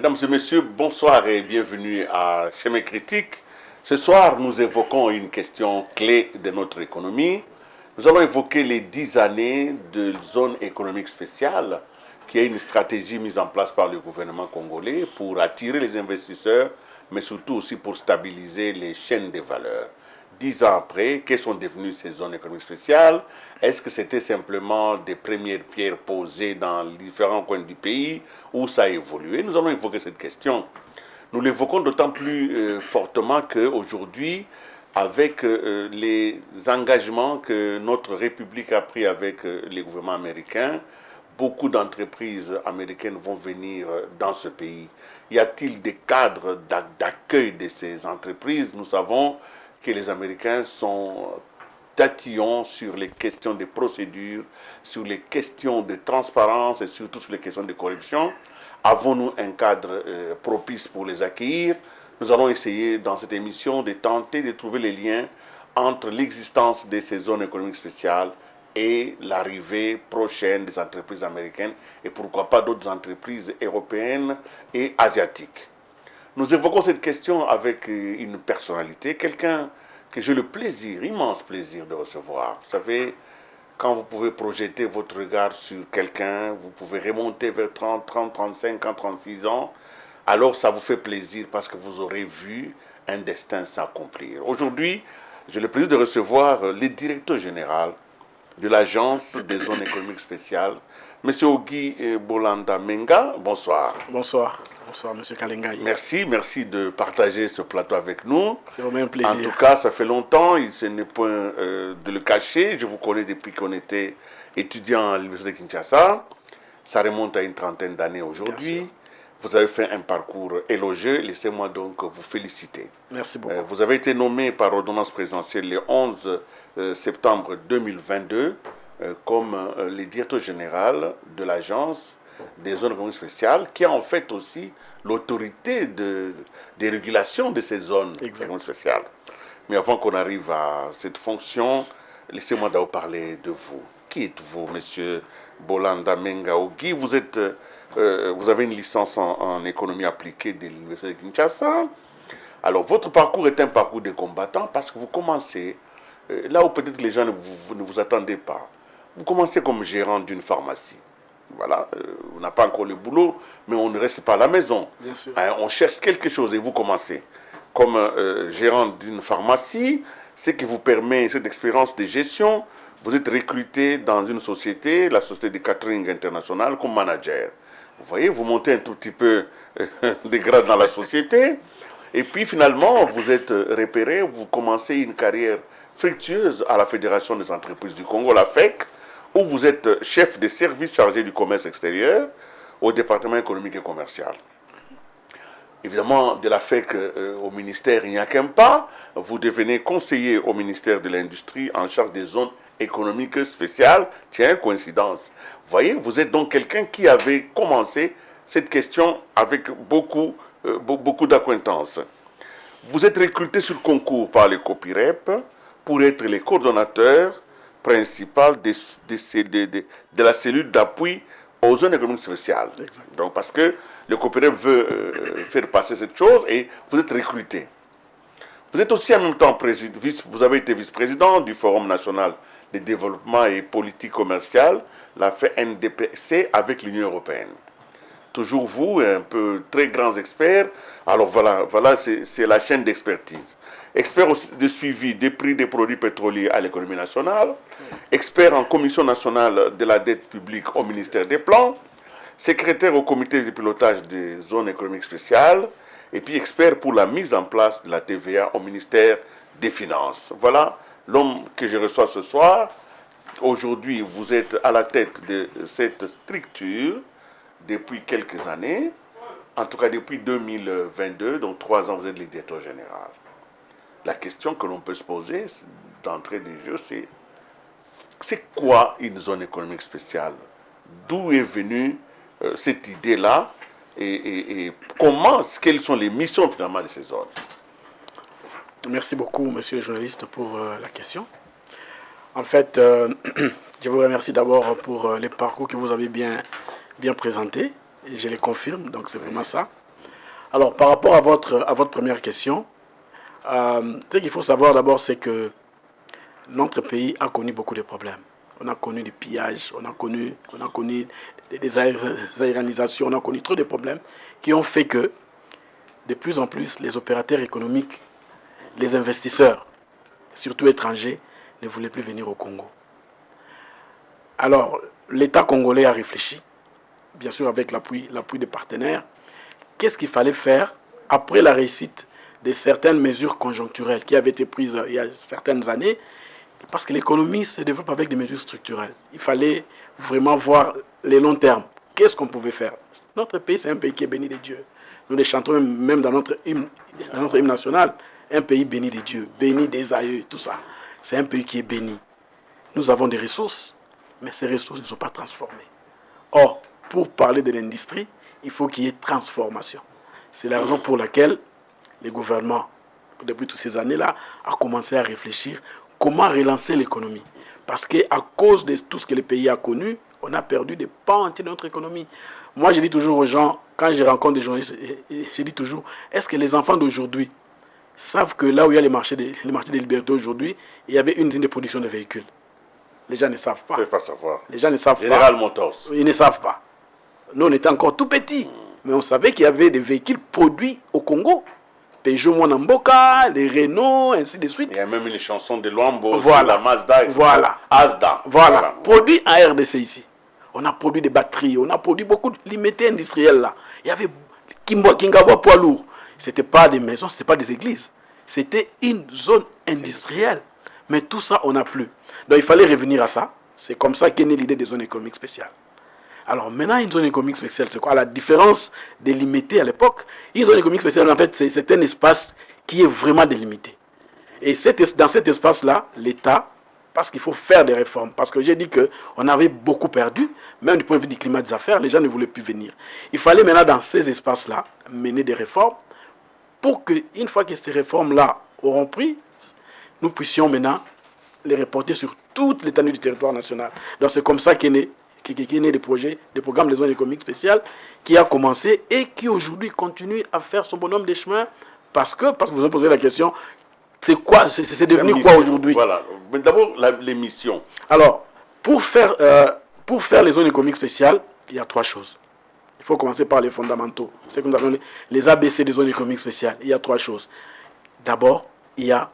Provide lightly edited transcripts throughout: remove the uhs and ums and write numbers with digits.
Mesdames et messieurs, bonsoir et bienvenue à Chemin Critique. Ce soir, nous évoquons une question clé de notre économie. Nous allons évoquer les 10 années de zone économique spéciale, qui est une stratégie mise en place par le gouvernement congolais pour attirer les investisseurs, mais surtout aussi pour stabiliser les chaînes de valeur. 10 ans après, quelles sont devenues ces zones économiques spéciales? Est-ce que c'était simplement des premières pierres posées dans les différents coins du pays ou ça a évolué? Nous allons évoquer cette question. Nous l'évoquons d'autant plus fortement qu'aujourd'hui, avec les engagements que notre République a pris avec les gouvernements américains, beaucoup d'entreprises américaines vont venir dans ce pays. Y a-t-il des cadres d'accueil de ces entreprises? Nous savons que les Américains sont tatillons sur les questions de procédures, sur les questions de transparence et surtout sur les questions de corruption. Avons-nous un cadre propice pour les accueillir? Nous allons essayer dans cette émission de tenter de trouver les liens entre l'existence de ces zones économiques spéciales et l'arrivée prochaine des entreprises américaines et pourquoi pas d'autres entreprises européennes et asiatiques. Nous évoquons cette question avec une personnalité, quelqu'un que j'ai le plaisir, immense plaisir de recevoir. Vous savez, quand vous pouvez projeter votre regard sur quelqu'un, vous pouvez remonter vers 30, 35 ans, 36 ans, alors ça vous fait plaisir parce que vous aurez vu un destin s'accomplir. Aujourd'hui, j'ai le plaisir de recevoir le directeur général de l'Agence des zones économiques spéciales, M. Ogi Bolanda Menga. Bonsoir. Bonsoir. Bonsoir, M. Kalengai. Merci de partager ce plateau avec nous. C'est vraiment un plaisir. En tout cas, ça fait longtemps, ce n'est point de le cacher. Je vous connais depuis qu'on était étudiant à l'Université de Kinshasa. Ça remonte à une trentaine d'années aujourd'hui. Vous avez fait un parcours élogieux. Laissez-moi donc vous féliciter. Merci beaucoup. Vous avez été nommé par ordonnance présidentielle le 11 septembre 2022 comme le directeur général de l'agence des zones économiques spéciales, qui a en fait aussi l'autorité de régulation de ces zones économiques spéciales. Mais avant qu'on arrive à cette fonction, laissez-moi d'abord parler de vous. Qui êtes-vous, monsieur Bolanda Menga Ogi? Vous avez une licence en économie appliquée de l'Université de Kinshasa. Alors, votre parcours est un parcours de combattant parce que vous commencez là où peut-être les gens ne vous attendaient pas. Vous commencez comme gérant d'une pharmacie. Voilà, on n'a pas encore le boulot, mais on ne reste pas à la maison. Bien sûr. On cherche quelque chose et vous commencez. Comme gérant d'une pharmacie, ce qui vous permet cette expérience de gestion, vous êtes recruté dans une société, la société de catering international, comme manager. Vous voyez, vous montez un tout petit peu de grade dans la société, et puis finalement, vous êtes repéré, vous commencez une carrière fructueuse à la Fédération des entreprises du Congo, la FEC, où vous êtes chef de service chargé du commerce extérieur au département économique et commercial. Évidemment, de la FEC au ministère, il n'y a qu'un pas. Vous devenez conseiller au ministère de l'Industrie en charge des zones économiques spéciales. Tiens, coïncidence. Vous voyez, vous êtes donc quelqu'un qui avait commencé cette question avec beaucoup d'acquaintances. Vous êtes recruté sur concours par le COPIREP pour être les coordonnateurs principal de la cellule d'appui aux zones économiques spéciales. Donc, parce que le COPIREP veut faire passer cette chose et vous êtes recruté. Vous êtes aussi en même temps vous avez été vice-président du Forum national de développement et politique commerciale, la FNDPC, avec l'Union européenne. Toujours vous, un peu très grands experts. Alors voilà c'est la chaîne d'expertise. Expert de suivi des prix des produits pétroliers à l'économie nationale, expert en commission nationale de la dette publique au ministère des Plans, secrétaire au comité de pilotage des zones économiques spéciales, et puis expert pour la mise en place de la TVA au ministère des Finances. Voilà l'homme que je reçois ce soir. Aujourd'hui, vous êtes à la tête de cette structure depuis quelques années, en tout cas depuis 2022, donc 3 ans, vous êtes le directeur général. La question que l'on peut se poser d'entrée de jeu, c'est quoi une zone économique spéciale? D'où est venue cette idée-là et quelles sont les missions finalement de ces zones? Merci beaucoup, monsieur le journaliste, pour la question. En fait, je vous remercie d'abord pour les parcours que vous avez bien présentés, et je les confirme, donc c'est vraiment ça. Alors, par rapport à votre première question, ce qu'il faut savoir d'abord, c'est que notre pays a connu beaucoup de problèmes. On a connu des pillages, on a connu des aéranisations, on a connu trop de problèmes qui ont fait que, de plus en plus, les opérateurs économiques, les investisseurs, surtout étrangers, ne voulaient plus venir au Congo. Alors, l'État congolais a réfléchi, bien sûr avec l'appui des partenaires. Qu'est-ce qu'il fallait faire après la réussite de certaines mesures conjoncturelles qui avaient été prises il y a certaines années? Parce que l'économie se développe avec des mesures structurelles. Il fallait vraiment voir les longs termes. Qu'est-ce qu'on pouvait faire? Notre pays, c'est un pays qui est béni de Dieu. Nous les chantons même dans notre hymne national. Un pays béni de Dieu, béni des aïeux, tout ça. C'est un pays qui est béni. Nous avons des ressources, mais ces ressources ne sont pas transformées. Or, pour parler de l'industrie, il faut qu'il y ait transformation. C'est la raison pour laquelle le gouvernement, depuis toutes ces années-là, a commencé à réfléchir comment relancer l'économie. Parce qu'à cause de tout ce que le pays a connu, on a perdu des pans entiers de notre économie. Moi, je dis toujours aux gens, quand je rencontre des journalistes, je dis toujours, est-ce que les enfants d'aujourd'hui savent que là où il y a les marchés des libertés aujourd'hui, il y avait une usine de production de véhicules? Les gens ne savent pas. Ils ne peuvent pas savoir. Les gens ne savent General pas. Motors. Ils ne savent pas. Nous, on était encore tout petits. Mais on savait qu'il y avait des véhicules produits au Congo. Peugeot Mwanamboka, les Renault, ainsi de suite. Il y a même une chanson de Luambo, Voilà. la Mazda, Voilà. Asda. Voilà. Produit en RDC ici. On a produit des batteries, on a produit beaucoup de limités industriels là. Il y avait Kingabo poids lourd. Ce n'était pas des maisons, ce n'était pas des églises. C'était une zone industrielle. Mais tout ça, on n'a plus. Donc il fallait revenir à ça. C'est comme ça qu'est née l'idée des zones économiques spéciales. Alors maintenant, une zone économique spéciale, c'est quoi? La différence délimitée à l'époque, une zone économique spéciale, en fait, c'est un espace qui est vraiment délimité. Et dans cet espace-là, l'État, parce qu'il faut faire des réformes, parce que j'ai dit qu'on avait beaucoup perdu, même du point de vue du climat des affaires, les gens ne voulaient plus venir. Il fallait maintenant, dans ces espaces-là, mener des réformes pour qu'une fois que ces réformes-là auront pris, nous puissions maintenant les reporter sur toute l'étendue du territoire national. Donc c'est comme ça qu'est né des projets, des programmes de zones économiques spéciales qui a commencé et qui aujourd'hui continue à faire son bonhomme de chemin parce que vous avez posé la question, c'est quoi, c'est devenu quoi aujourd'hui? Voilà, mais d'abord les missions. Alors, pour faire les zones économiques spéciales, il y a trois choses. Il faut commencer par les fondamentaux. C'est comme nous appelons les ABC des zones économiques spéciales. Il y a trois choses. D'abord, il y a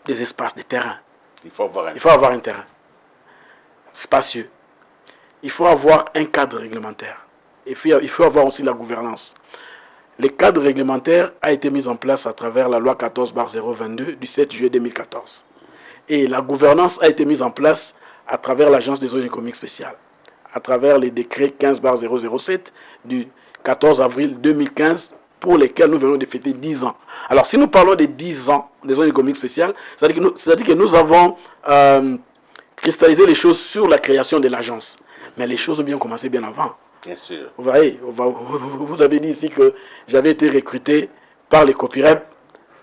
des espaces, des terrains. Il faut avoir un terrain spacieux. Il faut avoir un cadre réglementaire. Il faut avoir aussi la gouvernance. Le cadre réglementaire a été mis en place à travers la loi 14/022 du 7 juillet 2014. Et la gouvernance a été mise en place à travers l'Agence des zones économiques spéciales, à travers les décrets 15/007 du 14 avril 2015 pour lesquels nous venons de fêter 10 ans. Alors, si nous parlons de 10 ans des zones économiques spéciales, c'est-à-dire que nous avons cristallisé les choses sur la création de l'agence. Mais les choses ont bien commencé bien avant. Bien sûr. Vous voyez, vous avez dit ici que j'avais été recruté par les COPIREP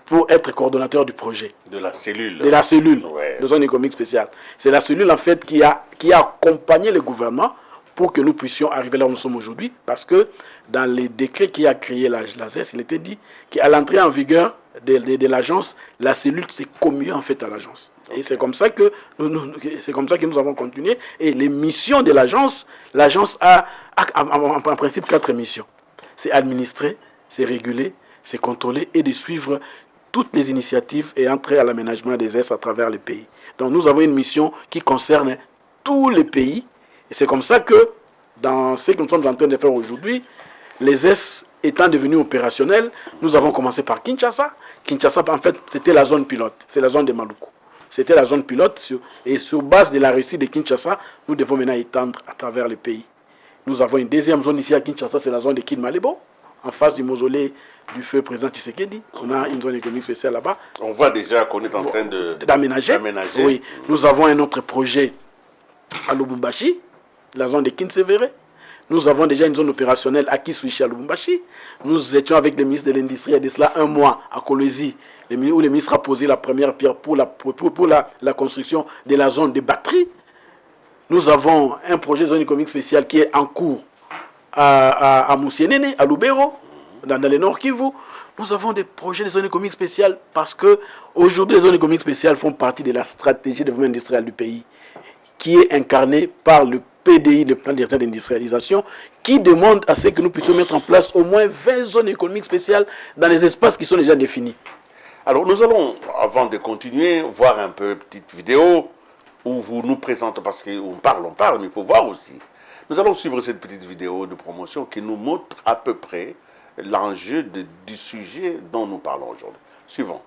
pour être coordonnateur du projet. De la cellule. De la cellule Ouais. de zone économique spéciale. C'est la cellule en fait qui a accompagné le gouvernement pour que nous puissions arriver là où nous sommes aujourd'hui. Parce que dans les décrets qui a créé la ZES, il était dit qu'à l'entrée en vigueur de l'agence, la cellule s'est commuée en fait à l'agence. Et c'est comme ça que nous avons continué. Et les missions de l'agence a en principe 4 missions. C'est administrer, c'est réguler, c'est contrôler et de suivre toutes les initiatives et entrer à l'aménagement des ZES à travers le pays. Donc nous avons une mission qui concerne tous les pays. Et c'est comme ça que dans ce que nous sommes en train de faire aujourd'hui, les ZES étant devenus opérationnels, nous avons commencé par Kinshasa. Kinshasa, en fait, c'était la zone pilote. C'est la zone de Maluku. C'était la zone pilote. Et sur base de la réussite de Kinshasa, nous devons maintenant étendre à travers le pays. Nous avons une deuxième zone ici à Kinshasa, c'est la zone de Kidmalebo, en face du mausolée du feu président Tshisekedi. On a une zone économique spéciale là-bas. On voit déjà qu'on est en train d'aménager. Oui. Nous avons un autre projet à Lubumbashi, la zone de Kinsevere. Nous avons déjà une zone opérationnelle à Kiswichi à Lubumbashi. Nous étions avec le ministre de l'Industrie il y a de cela un mois à Kolwezi, où le ministre a posé la première pierre pour la construction de la zone de batterie. Nous avons un projet de zone économique spéciale qui est en cours à Moussienene, à Lubero. dans le Nord Kivu, nous avons des projets de zones économiques spéciales parce qu'aujourd'hui, les zones économiques spéciales font partie de la stratégie de développement industriel du pays qui est incarnée par le PDI, le plan directeur d'industrialisation, qui demande à ce que nous puissions mettre en place au moins 20 zones économiques spéciales dans les espaces qui sont déjà définis. Alors nous allons, avant de continuer, voir un peu une petite vidéo où vous nous présentez, parce qu'on parle, mais il faut voir aussi. Nous allons suivre cette petite vidéo de promotion qui nous montre à peu près l'enjeu du sujet dont nous parlons aujourd'hui. Suivons.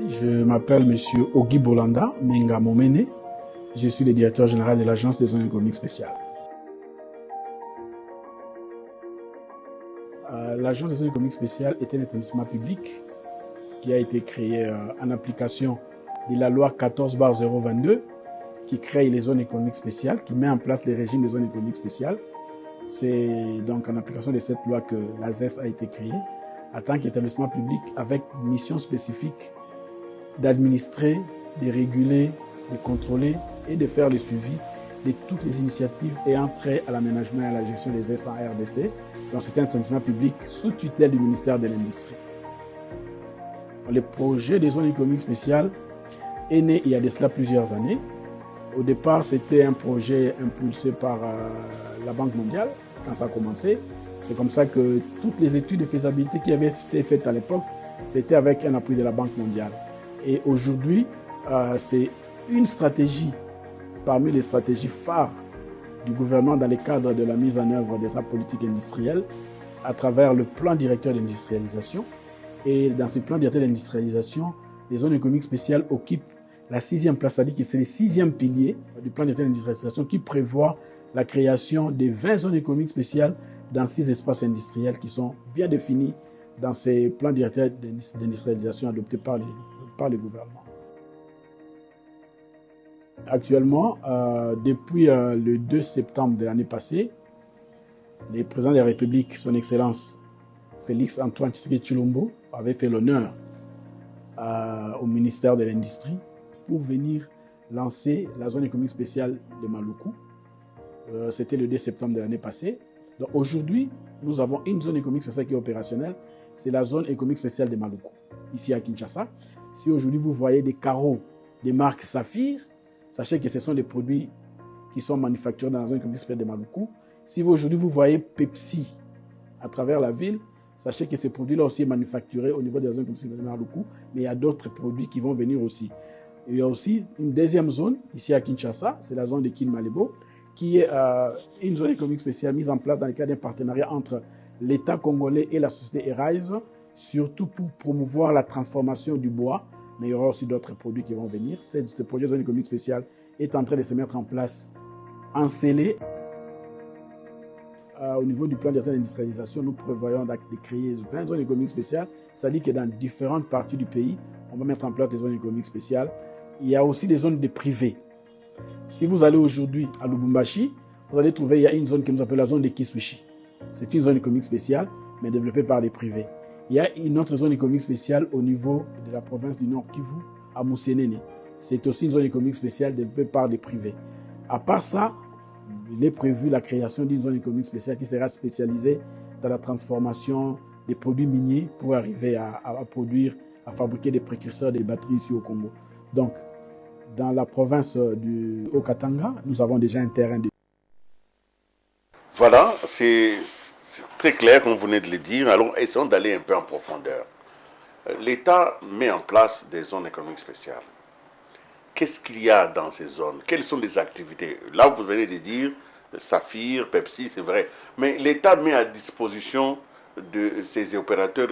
Je m'appelle M. Ogi Bolanda Menga Momene. Je suis le directeur général de l'Agence des zones économiques spéciales. L'Agence des zones économiques spéciales est un établissement public qui a été créé en application de la loi 14/022 qui crée les zones économiques spéciales, qui met en place les régimes des zones économiques spéciales. C'est donc en application de cette loi que l'AZES a été créée en tant qu'établissement public avec mission spécifique d'administrer, de réguler, de contrôler et de faire le suivi de toutes les initiatives ayant trait à l'aménagement et à la gestion des aides en RDC. Donc c'est un établissement public sous tutelle du ministère de l'Industrie. Le projet des zones économiques spéciales est né il y a de cela plusieurs années. Au départ, c'était un projet impulsé par la Banque mondiale quand ça a commencé. C'est comme ça que toutes les études de faisabilité qui avaient été faites à l'époque, c'était avec un appui de la Banque mondiale. Et aujourd'hui, c'est une stratégie parmi les stratégies phares du gouvernement dans le cadre de la mise en œuvre de sa politique industrielle à travers le plan directeur d'industrialisation. Et dans ce plan directeur d'industrialisation, les zones économiques spéciales occupent la 6e place, c'est-à-dire que c'est le 6e pilier du plan directeur d'industrialisation qui prévoit la création de 20 zones économiques spéciales dans 6 espaces industriels qui sont bien définis dans ces plans directeurs d'industrialisation adoptés par le gouvernement. Actuellement, depuis le 2 septembre de l'année passée, le président de la République, son Excellence Félix Antoine Tshisekedi Tshilombo, avait fait l'honneur au ministère de l'Industrie pour venir lancer la zone économique spéciale de Maluku. C'était le 2 septembre de l'année passée. Donc aujourd'hui, nous avons une zone économique spéciale qui est opérationnelle. C'est la zone économique spéciale de Maluku, ici à Kinshasa. Si aujourd'hui vous voyez des carreaux des marques Saphir, sachez que ce sont des produits qui sont manufacturés dans la zone économique spéciale de Maluku. Si aujourd'hui vous voyez Pepsi à travers la ville, sachez que ces produits-là aussi sont manufacturés au niveau de la zone économique spéciale de Maluku, mais il y a d'autres produits qui vont venir aussi. Et il y a aussi une deuxième zone, ici à Kinshasa, c'est la zone de Kin-Malebo, qui est une zone économique spéciale mise en place dans le cadre d'un partenariat entre l'État congolais et la société Arise, surtout pour promouvoir la transformation du bois, mais il y aura aussi d'autres produits qui vont venir. Ce projet de zone économique spéciale est en train de se mettre en place en scellé. Au niveau du plan d'industrialisation, nous prévoyons de créer 20 zones économiques spéciales, c'est-à-dire que dans différentes parties du pays, on va mettre en place des zones économiques spéciales. Il y a aussi des zones de privés. Si vous allez aujourd'hui à Lubumbashi, vous allez trouver, il y a une zone que nous appelons la zone de Kisushi. C'est une zone économique spéciale, mais développée par les privés. Il y a une autre zone économique spéciale au niveau de la province du Nord Kivu, à Moussénéné. C'est aussi une zone économique spéciale développée par les privés. À part ça, il est prévu la création d'une zone économique spéciale qui sera spécialisée dans la transformation des produits miniers pour arriver à produire, à fabriquer des précurseurs des batteries ici au Congo. Donc, dans la province du Haut-Katanga, nous avons déjà un terrain de... Voilà, c'est très clair comme vous venez de le dire. Alors, essayons d'aller un peu en profondeur. L'État met en place des zones économiques spéciales. Qu'est-ce qu'il y a dans ces zones? Quelles sont les activités? Là, vous venez de dire Saphir, Pepsi, c'est vrai. Mais l'État met à disposition de ces opérateurs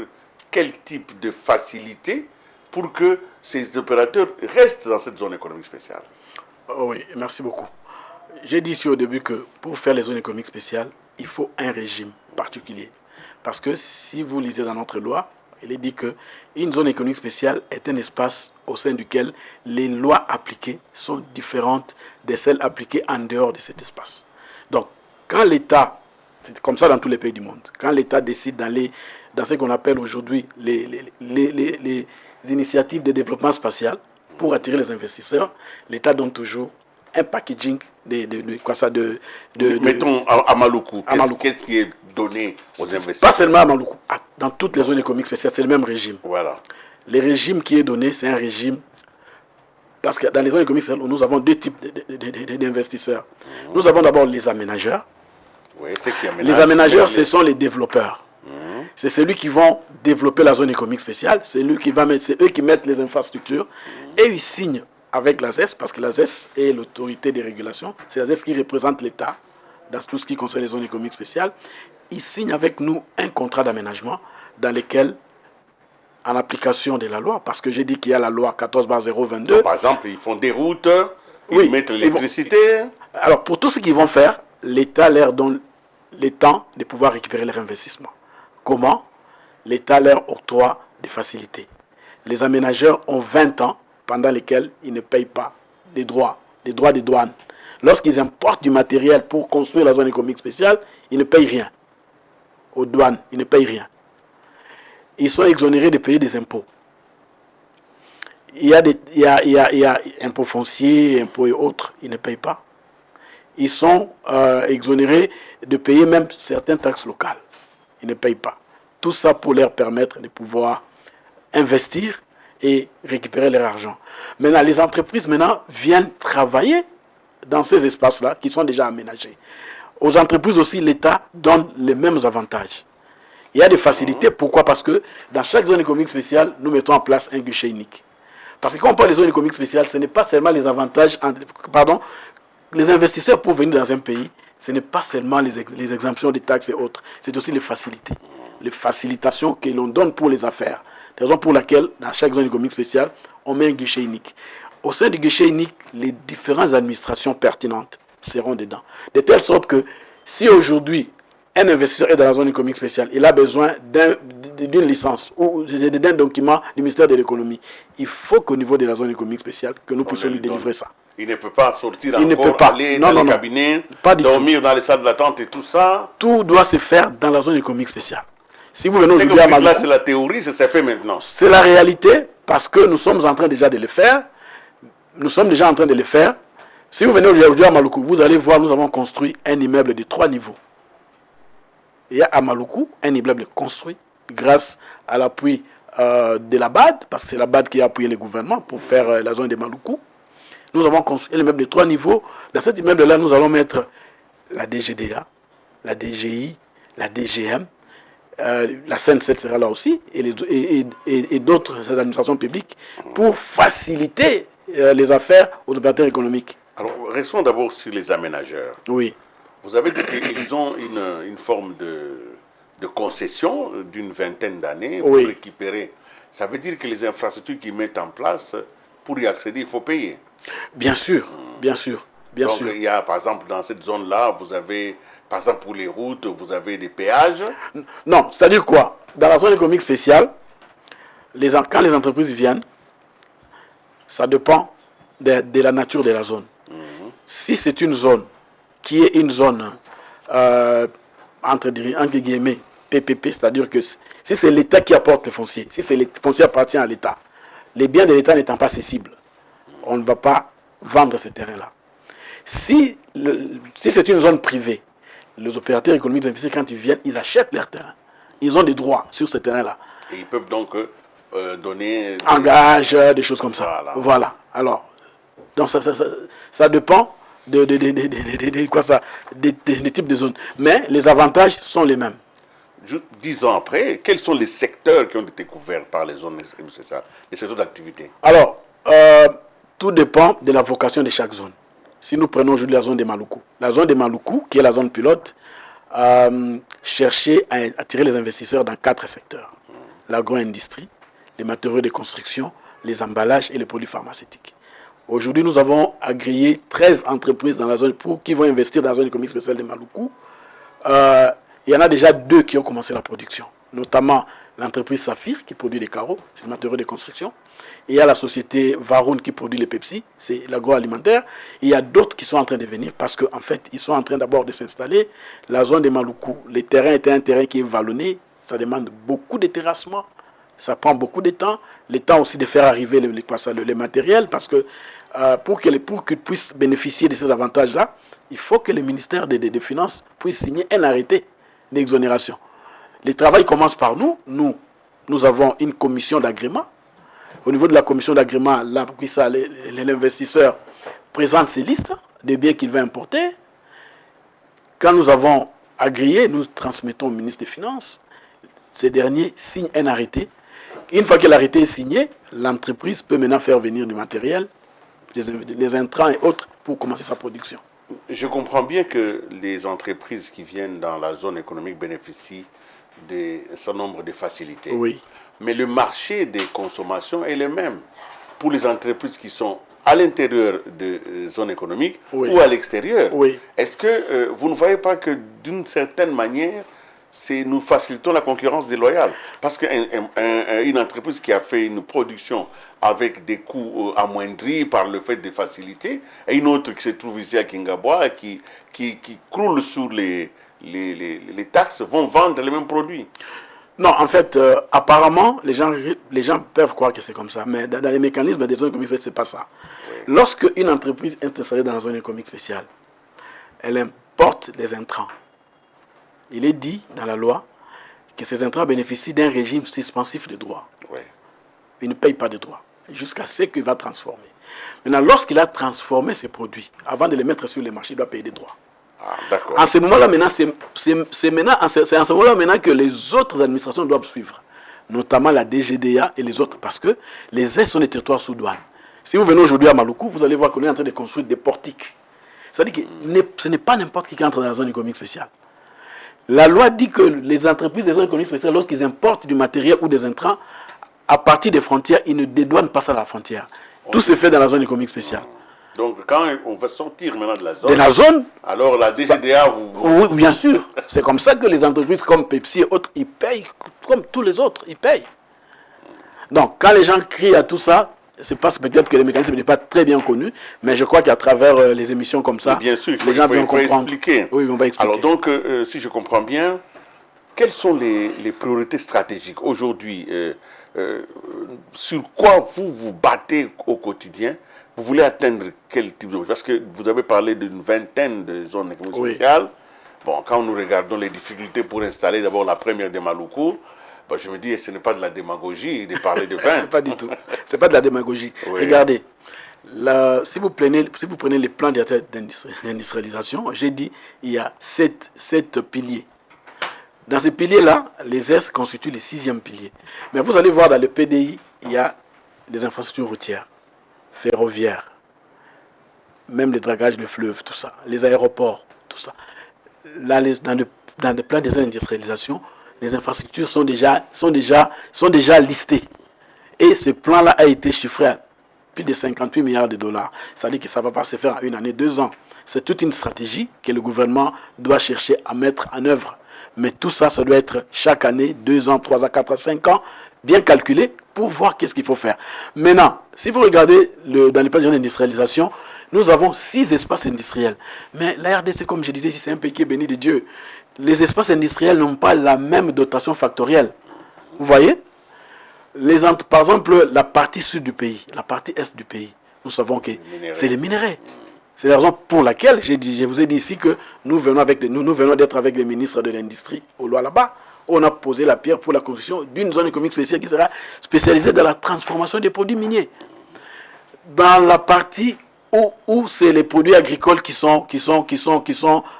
quel type de facilité pour que ces opérateurs restent dans cette zone économique spéciale? Oh oui, merci beaucoup. J'ai dit ici au début que pour faire les zones économiques spéciales, il faut un régime particulier. Parce que si vous lisez dans notre loi, il est dit qu'une zone économique spéciale est un espace au sein duquel les lois appliquées sont différentes de celles appliquées en dehors de cet espace. Donc, quand l'État, c'est comme ça dans tous les pays du monde, quand l'État décide d'aller dans ce qu'on appelle aujourd'hui les initiatives de développement spatial, pour attirer les investisseurs, l'État donne toujours un packaging Mettons à Maluku, qu'est-ce qui est donné aux investisseurs? Pas seulement à Maluku, dans toutes les zones économiques spéciales, c'est le même régime. Voilà. Le régime qui est donné, c'est un régime. Parce que dans les zones économiques spéciales, nous avons deux types d'investisseurs. Nous avons d'abord les aménageurs. Oui, qui les aménageurs, ce sont les développeurs. C'est celui qui vont développer la zone économique spéciale, c'est eux qui mettent les infrastructures et ils signent avec la ZES, parce que la ZES est l'autorité des régulations, c'est la ZES qui représente l'État dans tout ce qui concerne les zones économiques spéciales. Ils signent avec nous un contrat d'aménagement dans lequel, en application de la loi, parce que j'ai dit qu'il y a la loi 14/022. Par exemple, ils font des routes, ils mettent l'électricité. Alors, pour tout ce qu'ils vont faire, l'État leur donne le temps de pouvoir récupérer leur investissement. Comment? L'État leur octroie des facilités. Les aménageurs ont 20 ans pendant lesquels ils ne payent pas des droits des douanes. Lorsqu'ils importent du matériel pour construire la zone économique spéciale, ils ne payent rien. Aux douanes, ils ne payent rien. Ils sont exonérés de payer des impôts. Il y a impôts fonciers, impôts et autres, ils ne payent pas. Ils sont exonérés de payer même certaines taxes locales. Ils ne payent pas. Tout ça pour leur permettre de pouvoir investir et récupérer leur argent. Maintenant, les entreprises viennent travailler dans ces espaces-là qui sont déjà aménagés. Aux entreprises aussi, l'État donne les mêmes avantages. Il y a des facilités. Pourquoi? Parce que dans chaque zone économique spéciale, nous mettons en place un guichet unique. Parce que quand on parle des zones économiques spéciales, ce n'est pas seulement les avantages, les investisseurs pour venir dans un pays, ce n'est pas seulement les exemptions des taxes et autres, c'est aussi les facilités. Les facilitations que l'on donne pour les affaires. La raison pour laquelle, dans chaque zone économique spéciale, on met un guichet unique. Au sein du guichet unique, les différentes administrations pertinentes seront dedans. De telle sorte que, si aujourd'hui, un investisseur est dans la zone économique spéciale, il a besoin d'une licence ou d'un document du ministère de l'économie. Il faut qu'au niveau de la zone économique spéciale, que nous puissions lui délivrer ça. Il ne peut pas sortir aller dans les cabinets, dormir dans les salles d'attente et tout ça. Tout doit se faire dans la zone économique spéciale. Si vous venez aujourd'hui à Maluku, là, c'est la théorie, ça fait maintenant. C'est la réalité, parce que nous sommes en train déjà de le faire. Nous sommes déjà en train de le faire. Si vous venez aujourd'hui à Maluku, vous allez voir, nous avons construit un immeuble de 3 niveaux. Il y a à Maluku un immeuble construit grâce à l'appui de la BAD, parce que c'est la BAD qui a appuyé le gouvernement pour faire la zone de Maluku. Nous avons construit un immeuble de 3 niveaux. Dans cet immeuble-là, nous allons mettre la DGDA, la DGI, la DGM, la CN7 sera là aussi, et d'autres administrations publiques, pour faciliter les affaires aux opérateurs économiques. Alors, restons d'abord sur les aménageurs. Oui. Vous avez dit qu'ils ont une forme de concession d'une vingtaine d'années pour récupérer. Ça veut dire que les infrastructures qu'ils mettent en place, pour y accéder, il faut payer. Bien sûr, bien sûr, bien sûr. Donc, il y a, par exemple, dans cette zone-là, vous avez, par exemple, pour les routes, vous avez des péages. Non, c'est-à-dire quoi? Dans la zone économique spéciale, quand les entreprises viennent, ça dépend de la nature de la zone. Si c'est une zone qui est une zone, entre guillemets, PPP, c'est-à-dire que si c'est l'État qui apporte les fonciers, si le foncier appartient à l'État, les biens de l'État n'étant pas cessibles, on ne va pas vendre ces terrains-là. Si c'est une zone privée, les opérateurs économiques investisseurs, quand ils viennent, ils achètent leurs terrains. Ils ont des droits sur ces terrains-là. Et ils peuvent donc donner... Engage, des choses comme ça. Voilà. Alors, donc ça dépend des types de zones. Mais les avantages sont les mêmes. 10 ans après, quels sont les secteurs qui ont été couverts par les zones, les secteurs d'activité? Alors, tout dépend de la vocation de chaque zone. Si nous prenons aujourd'hui la zone de Maluku, qui est la zone pilote, cherchait à attirer les investisseurs dans 4 secteurs. L'agro-industrie, les matériaux de construction, les emballages et les produits pharmaceutiques. Aujourd'hui, nous avons agréé 13 entreprises dans la zone qui vont investir dans la zone économique spéciale de Maluku. Il y en a déjà 2 qui ont commencé la production, notamment l'entreprise Saphir qui produit des carreaux, c'est le matériau de construction. Et il y a la société Varun qui produit les Pepsi, c'est l'agroalimentaire. Et il y a d'autres qui sont en train de venir parce qu'en fait, ils sont en train d'abord de s'installer. La zone de Maluku, le terrain était un terrain qui est vallonné, ça demande beaucoup de terrassement. Ça prend beaucoup de temps. Le temps aussi de faire arriver les matériels, parce que pour qu'ils puissent bénéficier de ces avantages-là, il faut que le ministère des Finances puisse signer un arrêté d'exonération. Le travail commence par nous. Nous avons une commission d'agrément. Au niveau de la commission d'agrément, là, l'investisseur présente ses listes des biens qu'il va importer. Quand nous avons agréé, nous transmettons au ministre des Finances. Ces derniers signent un arrêté. Une fois que l'arrêté est signé, l'entreprise peut maintenant faire venir du matériel, des intrants et autres pour commencer sa production. Je comprends bien que les entreprises qui viennent dans la zone économique bénéficient d'un certain nombre de facilités. Oui. Mais le marché des consommations est le même pour les entreprises qui sont à l'intérieur de zones économiques ou à l'extérieur. Oui. Est-ce que vous ne voyez pas que d'une certaine manière, nous facilitons la concurrence déloyale? Parce qu'une entreprise qui a fait une production avec des coûts amoindris par le fait de faciliter, et une autre qui se trouve ici à Kingaboa qui croule sur les taxes vont vendre les mêmes produits. Non, en fait, apparemment, les gens peuvent croire que c'est comme ça, mais dans les mécanismes des zones économiques spéciales, ce n'est pas ça. Oui. Lorsque une entreprise est installée dans la zone économique spéciale, elle importe des intrants. Il est dit dans la loi que ces intrants bénéficient d'un régime suspensif de droits. Oui. Il ne paye pas de droits jusqu'à ce qu'il va transformer. Maintenant, lorsqu'il a transformé ses produits, avant de les mettre sur le marché, il doit payer des droits. Ah, d'accord. En ce moment-là, maintenant, c'est en ce moment-là maintenant que les autres administrations doivent suivre, notamment la DGDA et les autres, parce que les aides sont des territoires sous douane. Si vous venez aujourd'hui à Maluku, vous allez voir qu'on est en train de construire des portiques. C'est-à-dire que ce n'est pas n'importe qui entre dans la zone économique spéciale. La loi dit que les entreprises des zones économiques spéciales, lorsqu'ils importent du matériel ou des intrants, à partir des frontières, ils ne dédouanent pas ça à la frontière. Tout se fait dans la zone économique spéciale. Donc, quand on va sortir maintenant de la zone, alors la DGDA Oui, bien sûr. C'est comme ça que les entreprises comme Pepsi et autres, ils payent comme tous les autres, ils payent. Donc, quand les gens crient à tout ça, c'est parce que peut-être que le mécanisme n'est pas très bien connu, mais je crois qu'à travers les émissions comme ça, bien sûr, les gens vont comprendre. Expliquer. Oui, on va expliquer. Alors donc, si je comprends bien, quelles sont les priorités stratégiques aujourd'hui sur quoi vous vous battez au quotidien? Vous voulez atteindre quel type de... Parce que vous avez parlé d'une vingtaine de zones économiques spéciales. Bon, quand nous regardons les difficultés pour installer d'abord la première de Maluku, ben je me dis, ce n'est pas de la démagogie de parler de 20. Pas du tout. Ce n'est pas de la démagogie. Oui. Regardez, si vous prenez les plans d'industrialisation, j'ai dit, il y a 7 piliers. Dans ces piliers-là, les S constituent le 6e pilier. Mais vous allez voir dans le PDI, il y a des infrastructures routières, ferroviaires, même les dragages de fleuves, tout ça, les aéroports, tout ça. Là, dans le plan d'industrialisation, les infrastructures sont déjà listées. Et ce plan-là a été chiffré à plus de 58 milliards de dollars. Ça veut dire que ça ne va pas se faire en 1 année, 2 ans. C'est toute une stratégie que le gouvernement doit chercher à mettre en œuvre. Mais tout ça, ça doit être chaque année, 2 ans, 3 ans, 4 ans, 5 ans, bien calculé pour voir qu'est-ce qu'il faut faire. Maintenant, si vous regardez dans les plans d'industrialisation, nous avons 6 espaces industriels. Mais la RDC, comme je disais, c'est un pays qui est béni de Dieu. Les espaces industriels n'ont pas la même dotation factorielle. Vous voyez? Par exemple, la partie sud du pays, la partie est du pays, nous savons que c'est les minerais. C'est la raison pour laquelle je vous ai dit ici que nous venons d'être avec les ministres de l'Industrie au là-bas. On a posé la pierre pour la construction d'une zone économique spéciale qui sera spécialisée dans la transformation des produits miniers. Dans la partie où c'est les produits agricoles qui sont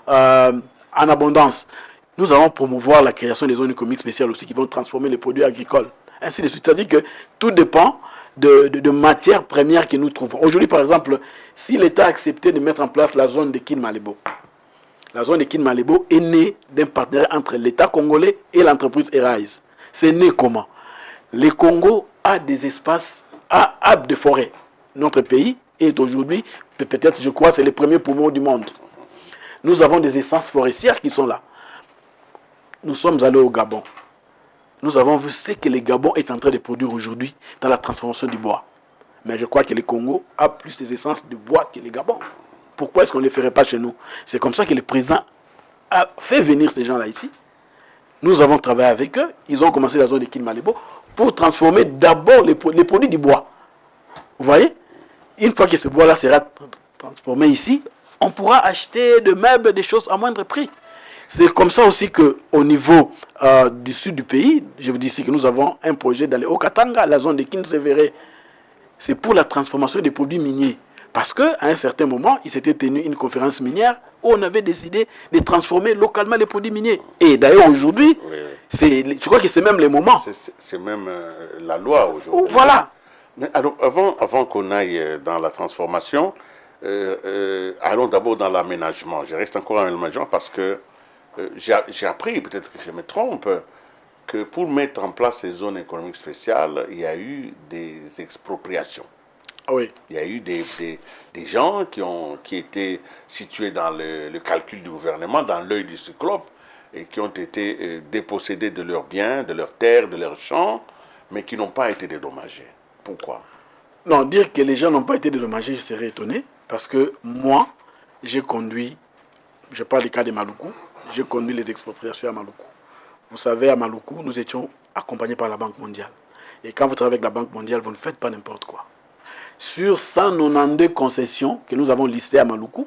en abondance, nous allons promouvoir la création des zones économiques spéciales aussi qui vont transformer les produits agricoles. Ainsi de suite. C'est-à-dire que tout dépend de matières premières que nous trouvons. Aujourd'hui, par exemple, si l'État a accepté de mettre en place la zone de Kin-Malébo, la zone de Kin-Malébo est née d'un partenariat entre l'État congolais et l'entreprise Eraise. C'est né comment? Le Congo a des espaces, a de forêts. Notre pays est aujourd'hui, peut-être, je crois, c'est le premier poumon du monde. Nous avons des essences forestières qui sont là. Nous sommes allés au Gabon. Nous avons vu ce que le Gabon est en train de produire aujourd'hui dans la transformation du bois. Mais je crois que le Congo a plus des essences de bois que le Gabon. Pourquoi est-ce qu'on ne les ferait pas chez nous? C'est comme ça que le président a fait venir ces gens-là ici. Nous avons travaillé avec eux. Ils ont commencé la zone de Kin-Malébo pour transformer d'abord les produits du bois. Vous voyez? Une fois que ce bois-là sera transformé ici, on pourra acheter de meubles, des choses à moindre prix. C'est comme ça aussi qu'au niveau du sud du pays, je vous dis ici que nous avons un projet dans les Haut-Katanga, la zone de Kinsevere. C'est pour la transformation des produits miniers. Parce qu'à un certain moment, il s'était tenu une conférence minière où on avait décidé de transformer localement les produits miniers. Et d'ailleurs, aujourd'hui, je crois que c'est même le moment. C'est même la loi aujourd'hui. Voilà. Mais alors, avant qu'on aille dans la transformation, allons d'abord dans l'aménagement. Je reste encore à l'aménagement parce que j'ai appris, peut-être que je me trompe, que pour mettre en place ces zones économiques spéciales, il y a eu des expropriations. Oui. Il y a eu des gens qui étaient situés dans le calcul du gouvernement, dans l'œil du cyclope, et qui ont été dépossédés de leurs biens, de leurs terres, de leurs champs, mais qui n'ont pas été dédommagés. Pourquoi? Non, dire que les gens n'ont pas été dédommagés, je serais étonné, parce que moi, j'ai conduit, je parle du cas de Maluku, j'ai conduit les expropriations à Maluku. Vous savez, à Maluku, nous étions accompagnés par la Banque mondiale. Et quand vous travaillez avec la Banque mondiale, vous ne faites pas n'importe quoi. Sur 192 concessions que nous avons listées à Maluku,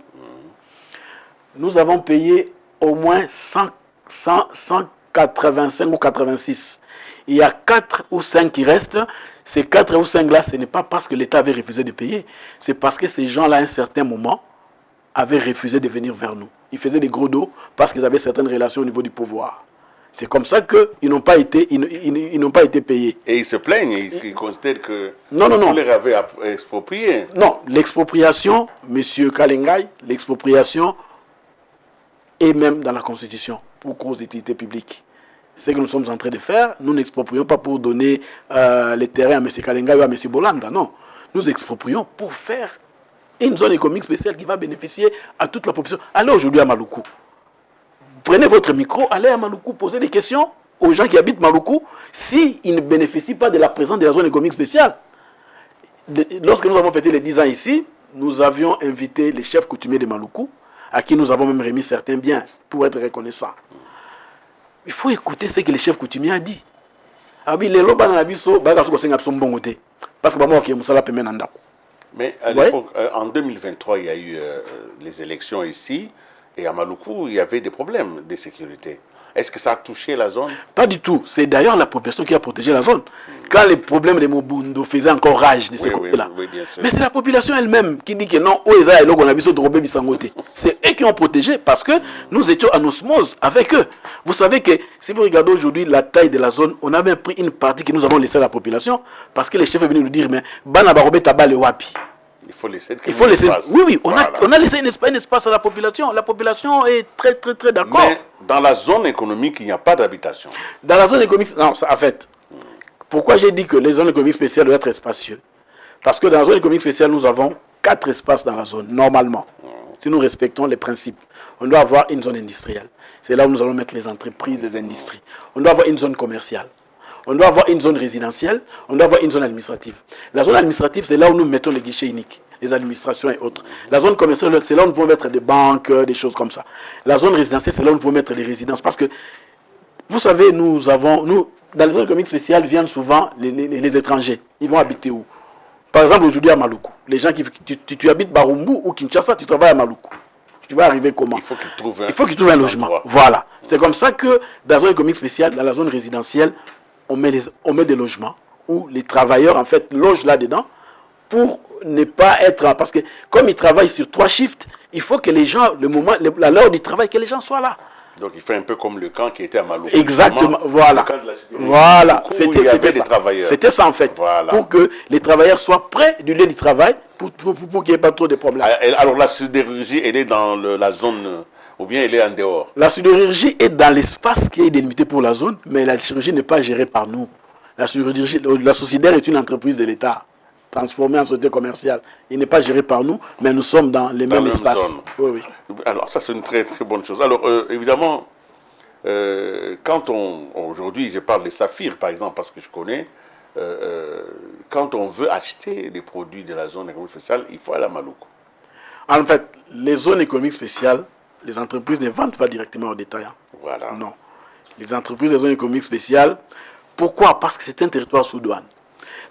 nous avons payé au moins 185 ou 86. Il y a 4 ou 5 qui restent. Ces 4 ou 5 là, ce n'est pas parce que l'État avait refusé de payer. C'est parce que ces gens-là, à un certain moment, avaient refusé de venir vers nous. Ils faisaient des gros dos parce qu'ils avaient certaines relations au niveau du pouvoir. C'est comme ça qu'ils n'ont pas été, ils n'ont pas été payés. Et ils se plaignent, ils considèrent que non. on les avait expropriés. Non, l'expropriation, M. Kalengay, l'expropriation est même dans la Constitution pour cause d'utilité publique. Ce que nous sommes en train de faire, nous n'exproprions pas pour donner les terrains à M. Kalengay ou à M. Bolanda, non. Nous exproprions pour faire une zone économique spéciale qui va bénéficier à toute la population. Allez aujourd'hui à Maluku. Prenez votre micro, allez à Maluku, posez des questions aux gens qui habitent Maluku s'ils ne bénéficient pas de la présence de la zone économique spéciale. Lorsque nous avons fêté les 10 ans ici, nous avions invité les chefs coutumiers de Maluku, à qui nous avons même remis certains biens pour être reconnaissants. Il faut écouter ce que les chefs coutumiers ont dit. Mais à l'époque, en 2023, il y a eu les élections ici. Et à Maluku, il y avait des problèmes de sécurité. Est-ce que ça a touché la zone? Pas du tout. C'est d'ailleurs la population qui a protégé la zone. Quand les problèmes de Mobundo faisaient encore rage de ce côté-là. Oui, bien sûr. Mais c'est la population elle-même qui dit que non, c'est eux qui ont protégé parce que nous étions en osmose avec eux. Vous savez que si vous regardez aujourd'hui la taille de la zone, on avait pris une partie que nous avons laissée à la population parce que les chefs sont venus nous dire mais Bana Barobe Tabale Wapi. Il faut laisser. Oui, on a laissé un espace à la population. La population est très, très, très d'accord. Mais dans la zone économique, il n'y a pas d'habitation. Dans la zone économique, non, en fait, pourquoi j'ai dit que les zones économiques spéciales doivent être spacieuses? Parce que dans la zone économique spéciale, nous avons 4 espaces dans la zone, normalement. Si nous respectons les principes, on doit avoir une zone industrielle. C'est là où nous allons mettre les entreprises, les industries. On doit avoir une zone commerciale. On doit avoir une zone résidentielle, on doit avoir une zone administrative. La zone administrative, c'est là où nous mettons les guichets uniques, les administrations et autres. La zone commerciale, c'est là où nous pouvons mettre des banques, des choses comme ça. La zone résidentielle, c'est là où nous pouvons mettre les résidences. Parce que, vous savez, dans les zones économiques spéciales, viennent souvent les étrangers. Ils vont habiter où? Par exemple, aujourd'hui à Maluku, les gens tu habites Barumbu ou Kinshasa, tu travailles à Maluku. Tu vas arriver comment? Il faut qu'ils trouvent un logement. Voilà. C'est comme ça que, dans la zone économique spéciale, dans la zone résidentielle, on met des logements où les travailleurs, en fait, logent là-dedans pour ne pas être... Parce que comme ils travaillent sur 3 shifts, il faut que les gens, l'heure du travail, que les gens soient là. Donc il fait un peu comme le camp qui était à Maluku. Exactement, voilà. Voilà, c'était ça en fait. Voilà. Pour que les travailleurs soient près du lieu du travail, pour qu'il n'y ait pas trop de problèmes. Alors la sidérurgie, elle est dans la zone... Ou bien elle est en dehors? La sidérurgie est dans l'espace qui est délimité pour la zone, mais la sidérurgie n'est pas gérée par nous. La Sociédère est une entreprise de l'État, transformée en société commerciale. Il n'est pas géré par nous, mais nous sommes dans les mêmes espaces. Oui. Alors ça c'est une très très bonne chose. Alors évidemment, quand aujourd'hui je parle des saphirs par exemple, parce que je connais, quand on veut acheter des produits de la zone économique spéciale, il faut aller à Maluku. En fait, les zones économiques spéciales, les entreprises ne vendent pas directement aux détaillants. Voilà. Non. Les entreprises des zones économiques spéciales Pourquoi? Parce que c'est un territoire sous douane.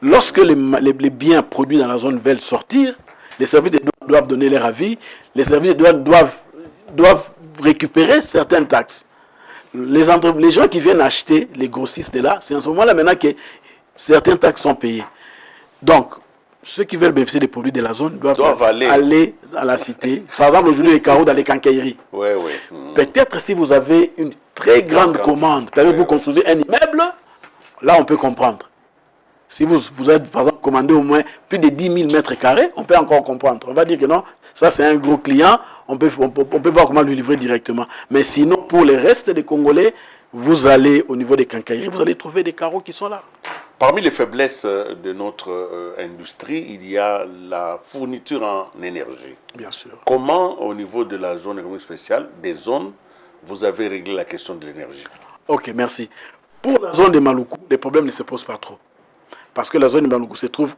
Lorsque les biens produits dans la zone veulent sortir, les services de douane doivent donner leur avis, les services de douane doivent récupérer certaines taxes. Les gens qui viennent acheter, les grossistes de là, c'est en ce moment-là maintenant que certaines taxes sont payées. Donc, ceux qui veulent bénéficier des produits de la zone doivent aller à la cité. Par exemple, aujourd'hui, les carreaux dans les quincailleries. Oui. Peut-être si vous avez une très grande commande, peut-être vous construisez un immeuble, là on peut comprendre. Si vous avez par exemple commandé au moins plus de 10 000 mètres carrés, on peut encore comprendre. On va dire que non, ça c'est un gros client, on peut voir comment lui livrer directement. Mais sinon, pour le reste des Congolais, vous allez au niveau des quincailleries, vous allez trouver des carreaux qui sont là. Parmi les faiblesses de notre industrie, il y a la fourniture en énergie. Bien sûr. Comment, au niveau de la zone économique spéciale, des zones, vous avez réglé la question de l'énergie? Ok, merci. Pour la zone de Maluku, les problèmes ne se posent pas trop. Parce que la zone de Maluku se trouve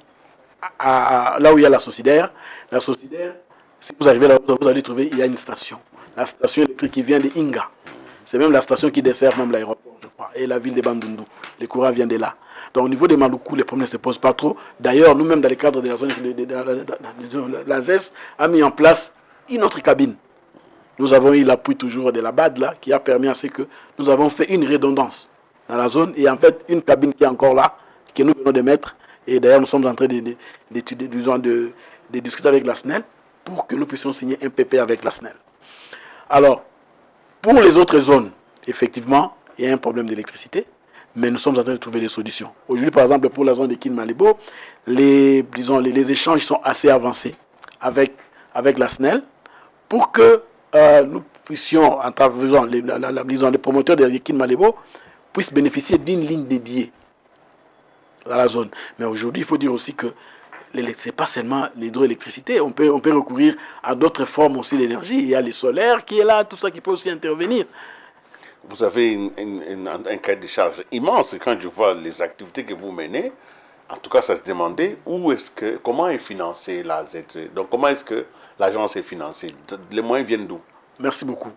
là où il y a la Socidaire. La Socidaire, si vous arrivez là, vous allez trouver, il y a une station. La station électrique qui vient de Inga. C'est même la station qui dessert même l'aéroport, je crois, et la ville de Bandundu. Les courants viennent de là. Donc au niveau des Maluku, les problèmes ne se posent pas trop. D'ailleurs, nous-mêmes, dans le cadre de la zone, la ZES a mis en place une autre cabine. Nous avons eu l'appui toujours de la BAD là, qui a permis à ce que nous avons fait une redondance dans la zone. Et en fait, une cabine qui est encore là, que nous venons de mettre. Et d'ailleurs, nous sommes en train de discuter avec la SNEL pour que nous puissions signer un PP avec la SNEL. Alors, pour les autres zones, effectivement, il y a un problème d'électricité, mais nous sommes en train de trouver des solutions. Aujourd'hui, par exemple, pour la zone de Kinmalibo, les échanges sont assez avancés avec la SNEL pour que nous puissions, en faisant les promoteurs de Kinmalibo, puissent bénéficier d'une ligne dédiée dans la zone. Mais aujourd'hui, il faut dire aussi que ce n'est pas seulement l'hydroélectricité. On peut recourir à d'autres formes aussi d'énergie. Il y a les solaires qui est là, tout ça qui peut aussi intervenir. Vous avez un cas de charge immense. Quand je vois les activités que vous menez, en tout cas, ça se demandait comment est financée la ZT. Donc, comment est-ce que l'agence est financée? Les moyens viennent d'où? Merci beaucoup.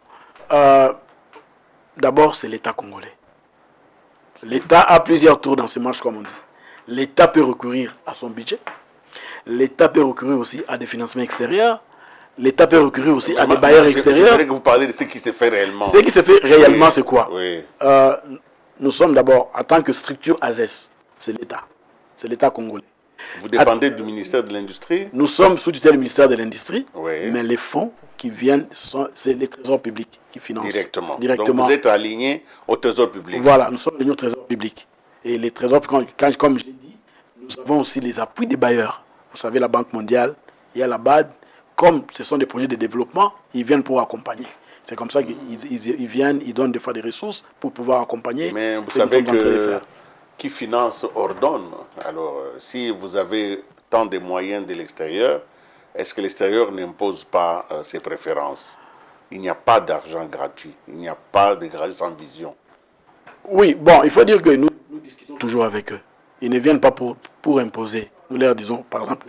D'abord, c'est l'État congolais. L'État a plusieurs tours dans ces marches, comme on dit. L'État peut recourir à son budget. L'État peut recourir aussi à des financements extérieurs. L'État peut recourir aussi à des bailleurs extérieurs. Je voudrais que vous parlez de ce qui se fait réellement. Ce qui se fait réellement, c'est quoi? Oui. Nous sommes d'abord, en tant que structure AZES, c'est l'État. C'est l'État congolais. Vous dépendez du ministère de l'Industrie? Nous sommes sous tutelle du ministère de l'Industrie, oui. Mais les fonds qui viennent, c'est les trésors publics qui financent. Directement. Donc vous êtes aligné au trésor public. Voilà, nous sommes alignés au trésor public. Et les trésors, comme je l'ai dit, nous avons aussi les appuis des bailleurs. Vous savez, la Banque mondiale, il y a la BAD. Comme ce sont des projets de développement, ils viennent pour accompagner. C'est comme ça qu'ils viennent, ils donnent des fois des ressources pour pouvoir accompagner. Mais vous savez que qui finance ordonne. Alors, si vous avez tant de moyens de l'extérieur, est-ce que l'extérieur n'impose pas ses préférences? Il n'y a pas d'argent gratuit. Il n'y a pas de grâce sans vision. Oui, bon, il faut dire que nous discutons toujours avec eux. Ils ne viennent pas pour imposer. Nous leur disons, par exemple,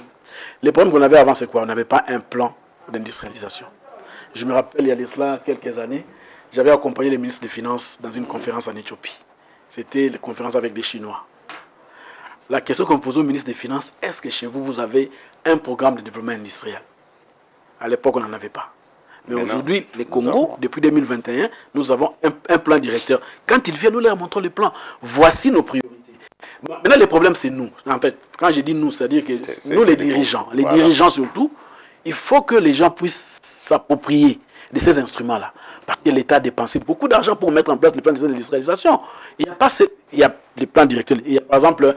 les problèmes qu'on avait avant, c'est quoi? On n'avait pas un plan d'industrialisation. Je me rappelle, il y a de cela quelques années, j'avais accompagné le ministre des Finances dans une conférence en Éthiopie. C'était la conférence avec des Chinois. La question qu'on posait au ministre des Finances, est-ce que chez vous, vous avez un programme de développement industriel? À l'époque, on n'en avait pas. Mais aujourd'hui, les Congo, depuis 2021, nous avons un plan directeur. Quand ils viennent, nous leur montrons le plan. Voici nos priorités. Maintenant, le problème, c'est nous. En fait, quand je dis nous, c'est-à-dire que nous, les dirigeants, dirigeants surtout, il faut que les gens puissent s'approprier de ces instruments-là. Parce que l'État a dépensé beaucoup d'argent pour mettre en place le plan d'industrialisation. Il y a les plans directeurs. Il y a par exemple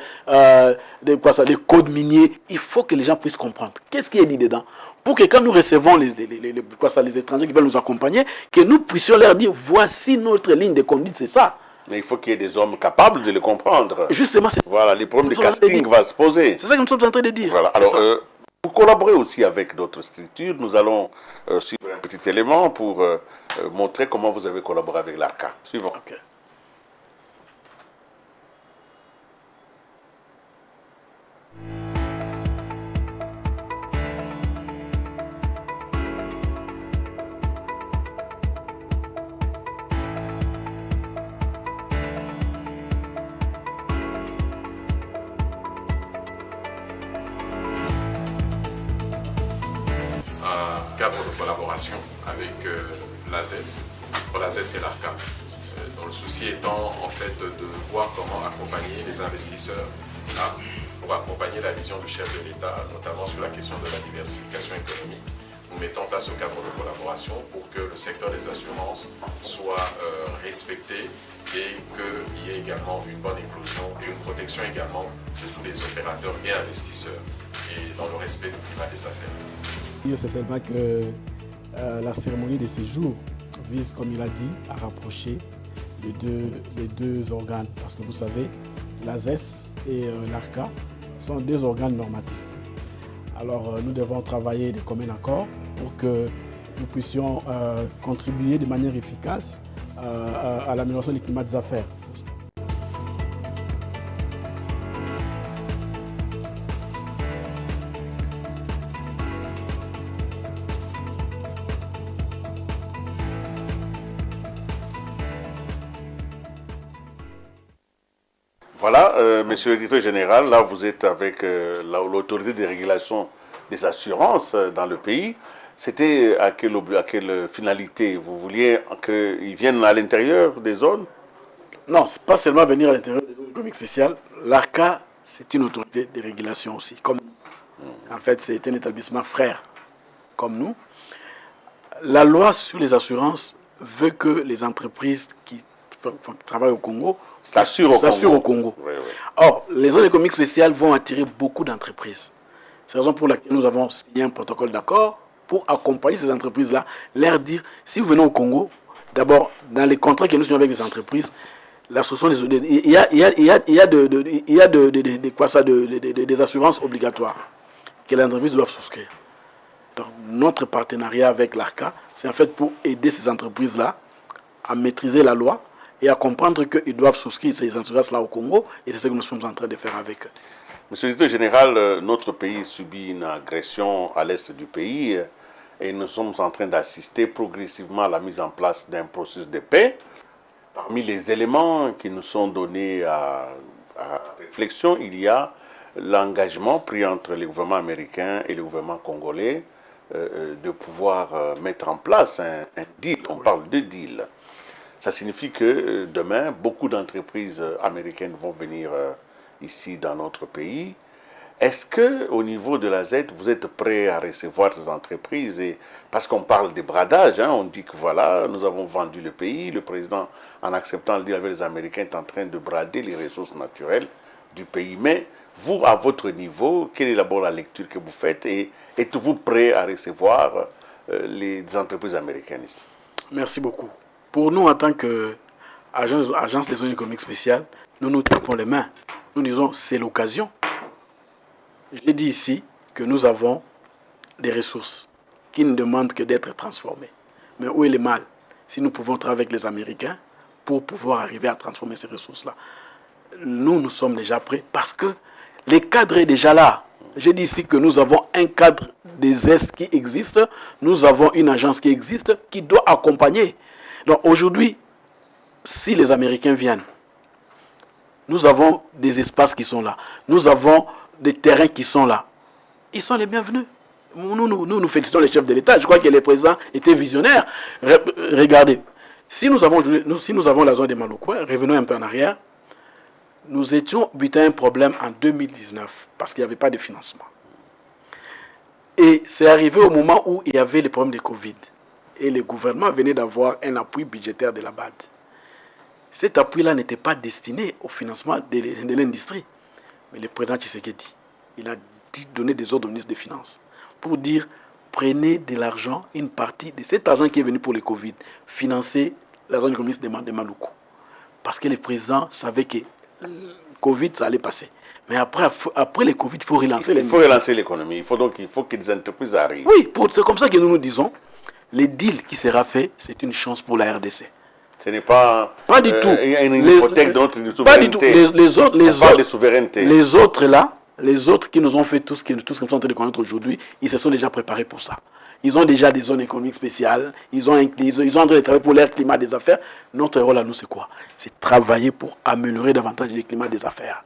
les codes miniers. Il faut que les gens puissent comprendre. Qu'est-ce qui est dit dedans? Pour que quand nous recevons les étrangers qui veulent nous accompagner, que nous puissions leur dire, voici notre ligne de conduite, c'est ça. Mais il faut qu'il y ait des hommes capables de le comprendre. Justement, c'est ça. Voilà, les problèmes de casting vont se poser. C'est ça que nous sommes en train de dire. Voilà. Alors, vous collaborez aussi avec d'autres structures. Nous allons suivre un petit élément pour montrer comment vous avez collaboré avec l'ARCA. Suivons. Okay. cadre de collaboration avec l'ASES, pour l'ASES et l'ARCA, dont le souci étant en fait de voir comment accompagner les investisseurs là, pour accompagner la vision du chef de l'État, notamment sur la question de la diversification économique. Nous mettons en place un cadre de collaboration pour que le secteur des assurances soit respecté et qu'il y ait également une bonne inclusion et une protection également de tous les opérateurs et investisseurs et dans le respect du climat des affaires. C'est seulement que la cérémonie de séjour vise, comme il a dit, à rapprocher les deux organes. Parce que vous savez, l'ASES et l'ARCA sont deux organes normatifs. Alors nous devons travailler de commun accord pour que nous puissions contribuer de manière efficace à l'amélioration du climat des affaires. Voilà, monsieur le directeur général, là vous êtes avec l'autorité de régulation des assurances dans le pays. C'était à quelle finalité? Vous vouliez qu'ils viennent à l'intérieur des zones? Non, ce n'est pas seulement venir à l'intérieur des zones économiques spéciales. L'ARCA, c'est une autorité de régulation aussi. Comme nous. En fait, c'est un établissement frère, comme nous. La loi sur les assurances veut que les entreprises qui travaillent au Congo s'assurent au Congo. Oui, oui. Or, les zones économiques spéciales vont attirer beaucoup d'entreprises. C'est la raison pour laquelle nous avons signé un protocole d'accord pour accompagner ces entreprises-là, leur dire, si vous venez au Congo, d'abord, dans les contrats que nous signons avec les entreprises, l'association il y a des assurances obligatoires que les entreprises doivent souscrire. Donc, notre partenariat avec l'ARCA, c'est en fait pour aider ces entreprises-là à maîtriser la loi et à comprendre qu'ils doivent souscrire ces assurances-là au Congo, et c'est ce que nous sommes en train de faire avec eux. Monsieur le directeur général, notre pays subit une agression à l'est du pays et nous sommes en train d'assister progressivement à la mise en place d'un processus de paix. Parmi les éléments qui nous sont donnés à réflexion, il y a l'engagement pris entre le gouvernement américain et le gouvernement congolais de pouvoir mettre en place un deal. On parle de deal. Ça signifie que demain, beaucoup d'entreprises américaines vont venir ici dans notre pays. Est-ce qu'au niveau de la Z, vous êtes prêt à recevoir ces entreprises? Parce qu'on parle de bradage, on dit que voilà, nous avons vendu le pays. Le président, en acceptant le deal avec les Américains, est en train de brader les ressources naturelles du pays. Mais vous, à votre niveau, quelle est d'abord la lecture que vous faites et êtes-vous prêt à recevoir les entreprises américaines ici? Merci beaucoup. Pour nous, en tant qu'agence des zones économiques spéciales, nous nous tapons les mains. Nous disons, c'est l'occasion. J'ai dit ici que nous avons des ressources qui ne demandent que d'être transformées. Mais où est le mal? Si nous pouvons travailler avec les Américains pour pouvoir arriver à transformer ces ressources-là. Nous sommes déjà prêts parce que le cadre est déjà là. J'ai dit ici que nous avons un cadre des Est qui existe. Nous avons une agence qui existe qui doit accompagner. Donc aujourd'hui, si les Américains viennent, nous avons des espaces qui sont là. Nous avons des terrains qui sont là. Ils sont les bienvenus. Nous félicitons les chefs de l'État. Je crois que les présidents étaient visionnaires. Regardez, si nous avons la zone des Maloukois, revenons un peu en arrière, nous étions butés à un problème en 2019 parce qu'il n'y avait pas de financement. Et c'est arrivé au moment où il y avait les problèmes de Covid. Et le gouvernement venait d'avoir un appui budgétaire de la BAD. Cet appui-là n'était pas destiné au financement de l'industrie. Mais le président Tshisekedi, il a donné des ordres au ministre des Finances pour dire, prenez de l'argent, une partie de cet argent qui est venu pour le Covid, financer la zone économique de Maluku. Parce que le président savait que le Covid, ça allait passer. Mais après le Covid, il faut relancer l'industrie. Il faut relancer l'économie. Il faut que des entreprises arrivent. Oui, c'est comme ça que nous nous disons, le deal qui sera fait, c'est une chance pour la RDC. Ce n'est pas du tout. Une hypothèque de notre souveraineté. Pas du tout. On parle de souveraineté. Les autres là, les autres qui nous ont fait tout ce que nous sommes en train de connaître aujourd'hui, ils se sont déjà préparés pour ça. Ils ont déjà des zones économiques spéciales. Ils sont en train de travailler pour leur climat des affaires. Notre rôle à nous, c'est quoi? C'est travailler pour améliorer davantage le climat des affaires.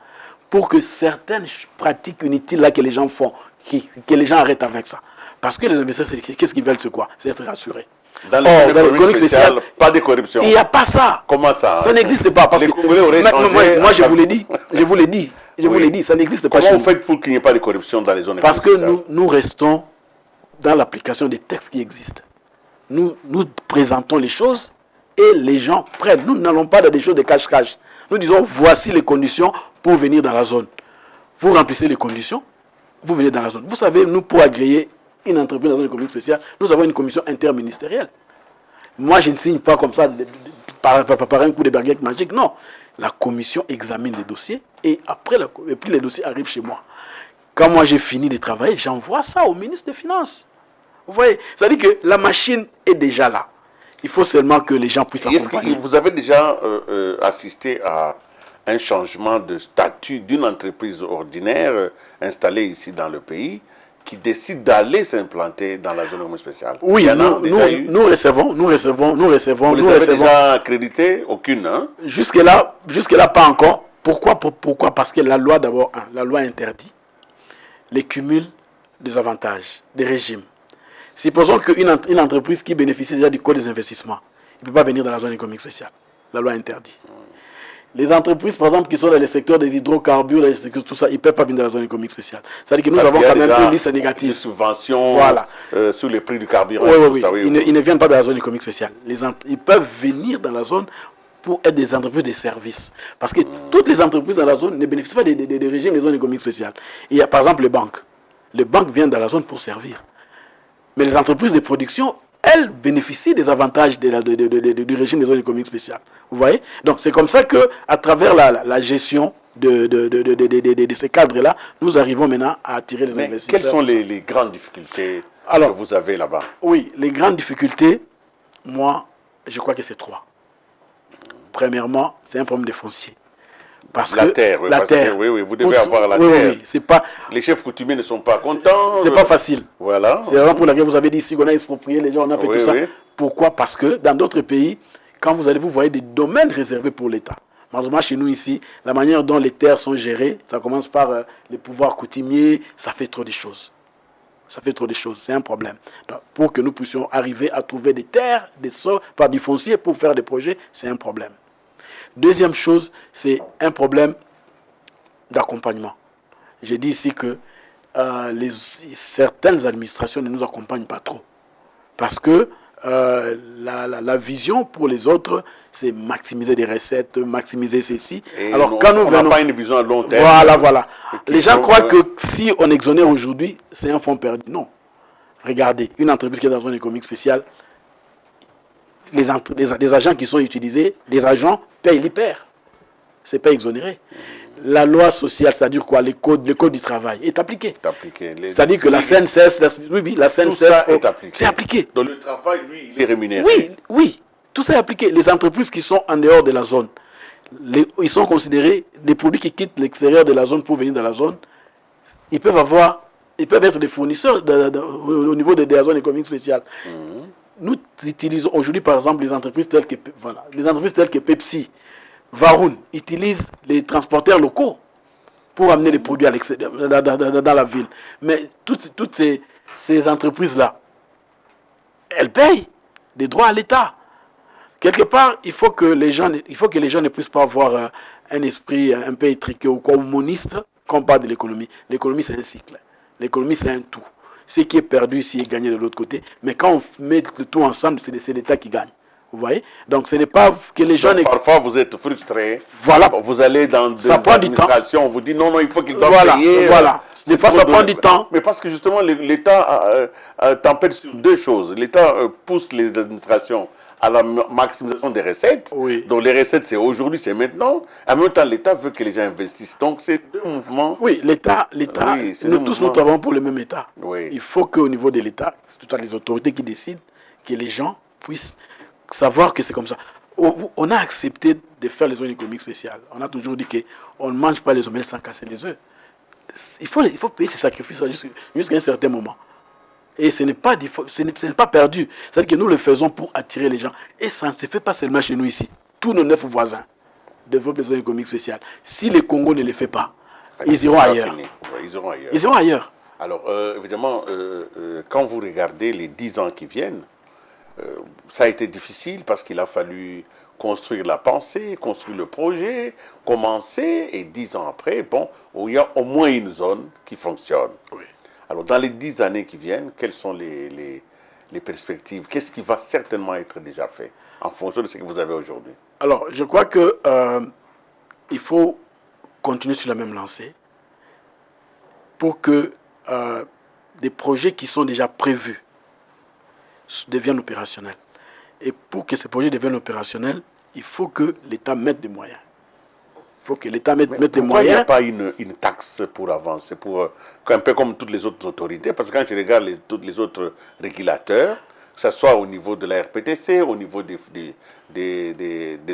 pour que certaines pratiques inutiles là que les gens font, que les gens arrêtent avec ça. Parce que les investisseurs, qu'est-ce qu'ils veulent, c'est quoi? C'est être rassurés. Dans l'économie spéciale, pas de corruption. Il n'y a pas ça. Comment ça? Ça n'existe pas. Parce les que Congolais auraient changé. Moi, je vous l'ai dit. Je vous l'ai dit, ça n'existe pas. Comment vous faites pour qu'il n'y ait pas de corruption dans les zones économiques spéciales? Parce que nous restons dans l'application des textes qui existent. Nous présentons les choses et les gens prennent. Nous n'allons pas dans des choses de cache-cache. Nous disons, voici les conditions pour venir dans la zone. Vous remplissez les conditions, vous venez dans la zone. Vous savez, nous, pour agréer une entreprise dans une économie spéciale, nous avons une commission interministérielle. Moi, je ne signe pas comme ça par un coup de baguette magique. Non. La commission examine les dossiers et puis les dossiers arrivent chez moi. Quand moi j'ai fini de travailler, j'envoie ça au ministre des Finances. Vous voyez? C'est-à-dire que la machine est déjà là. Il faut seulement que les gens puissent accompagner. Vous avez déjà assisté à un changement de statut d'une entreprise ordinaire installée ici dans le pays qui décide d'aller s'implanter dans la zone économique spéciale? Oui, nous recevons. Vous les avez déjà accrédité? Aucune, hein? Jusque-là, pas encore. Pourquoi? Parce que la loi, d'abord, la loi interdit les cumuls des avantages, des régimes. Supposons qu'une entreprise qui bénéficie déjà du code des investissements, il ne peut pas venir dans la zone économique spéciale. La loi interdit. Les entreprises, par exemple, qui sont dans le secteur des hydrocarbures, tout ça, ils ne peuvent pas venir dans la zone économique spéciale. C'est-à-dire que nous avons quand même une liste négative. Des subventions sur les prix du carburant. Oui. Ils ne viennent pas dans la zone économique spéciale. Ils peuvent venir dans la zone pour être des entreprises de services. Parce que toutes les entreprises dans la zone ne bénéficient pas des régimes des zones économiques spéciales. Il y a par exemple les banques. Les banques viennent dans la zone pour servir. Mais les entreprises de production, elles bénéficient des avantages du régime des zones économiques spéciales. Vous voyez? Donc c'est comme ça qu'à travers la gestion de ces cadres-là, nous arrivons maintenant à attirer les investisseurs. Quelles sont les grandes difficultés que vous avez là-bas? Oui, les grandes difficultés, moi, je crois que c'est 3. Premièrement, c'est un problème de foncier. Parce la que terre, oui, vous devez avoir la terre. C'est pas, les chefs coutumiers ne sont pas contents. C'est pas facile. Voilà. C'est la raison pour laquelle vous avez dit ici qu'on a exproprié les gens, on a fait tout ça. Pourquoi? Parce que dans d'autres pays, quand vous voyez des domaines réservés pour l'État. Malheureusement, chez nous ici, la manière dont les terres sont gérées, ça commence par les pouvoirs coutumiers, ça fait trop de choses. C'est un problème. Donc, pour que nous puissions arriver à trouver des terres, des sols, par du foncier pour faire des projets, c'est un problème. Deuxième chose, c'est un problème d'accompagnement. J'ai dit ici que certaines administrations ne nous accompagnent pas trop. Parce que la vision pour les autres, c'est maximiser des recettes, maximiser ceci. Alors quand on n'a pas une vision à long terme. Voilà. Les gens croient que si on exonère aujourd'hui, c'est un fonds perdu. Non. Regardez, une entreprise qui est dans une économique spéciale, les agents qui sont utilisés, les agents payent l'IPER. Ce n'est pas exonéré. La loi sociale, c'est-à-dire quoi? Le code du travail est appliqué. C'est-à-dire que la CNCS, la CNCS est appliqué. C'est appliqué. Donc le travail, lui, il est rémunéré. Oui. Tout ça est appliqué. Les entreprises qui sont en dehors de la zone, ils sont considérés des produits qui quittent l'extérieur de la zone pour venir dans la zone. Ils peuvent être des fournisseurs au niveau de la zone économique spéciale. Nous utilisons aujourd'hui, par exemple, les entreprises telles que Pepsi, Varun utilisent les transporteurs locaux pour amener les produits à l'extérieur, dans la ville. Mais toutes ces entreprises-là, elles payent des droits à l'État. Quelque part, il faut que les gens ne puissent pas avoir un esprit un peu étriqué ou communiste quand on parle de l'économie. L'économie, c'est un cycle. L'économie, c'est un tout. Ce qui est perdu ici est gagné de l'autre côté. Mais quand on met le tout ensemble, c'est l'État qui gagne. Vous voyez? Donc ce n'est pas que les gens... Parfois vous êtes frustré. Voilà. Vous allez dans des administrations, on vous dit non, il faut qu'ils doivent payer. Voilà. Des fois ça prend du temps. Mais parce que justement l'État tempère sur deux choses. L'État pousse les administrations à la maximisation des recettes. Oui. Donc les recettes c'est aujourd'hui, c'est maintenant. En même temps l'État veut que les gens investissent. Donc c'est deux mouvements. Oui, l'État, nous tous nous travaillons pour le même État. Oui. Il faut qu'au niveau de l'État, c'est toutes les autorités qui décident, que les gens puissent savoir que c'est comme ça. On a accepté de faire les zones économiques spéciales. On a toujours dit qu'on ne mange pas les omelettes sans casser les œufs. Il faut payer ces sacrifices jusqu'à un certain moment. Et ce n'est pas perdu. C'est-à-dire que nous le faisons pour attirer les gens. Et ça ne se fait pas seulement chez nous ici. Tous nos 9 voisins développent les zones économiques spéciales. Si le Congo ne les fait pas, Ils iront ailleurs. Ouais, ils iront ailleurs. Ils iront ailleurs. Alors, évidemment, quand vous regardez les 10 ans qui viennent, ça a été difficile parce qu'il a fallu construire la pensée, construire le projet, commencer, et 10 ans après, bon, il y a au moins une zone qui fonctionne. Oui. Alors, dans les 10 années qui viennent, quelles sont les perspectives? Qu'est-ce qui va certainement être déjà fait en fonction de ce que vous avez aujourd'hui? Alors, je crois que il faut continuer sur la même lancée pour que des projets qui sont déjà prévus deviennent opérationnels. Et pour que ces projets deviennent opérationnels, il faut que l'État mette des moyens. Il faut que l'État mette des Pourquoi il n'y moyens. a pas une taxe pour avancer, un peu comme toutes les autres autorités? Parce que quand je regarde tous les autres régulateurs, que ce soit au niveau de la RPTC, au niveau des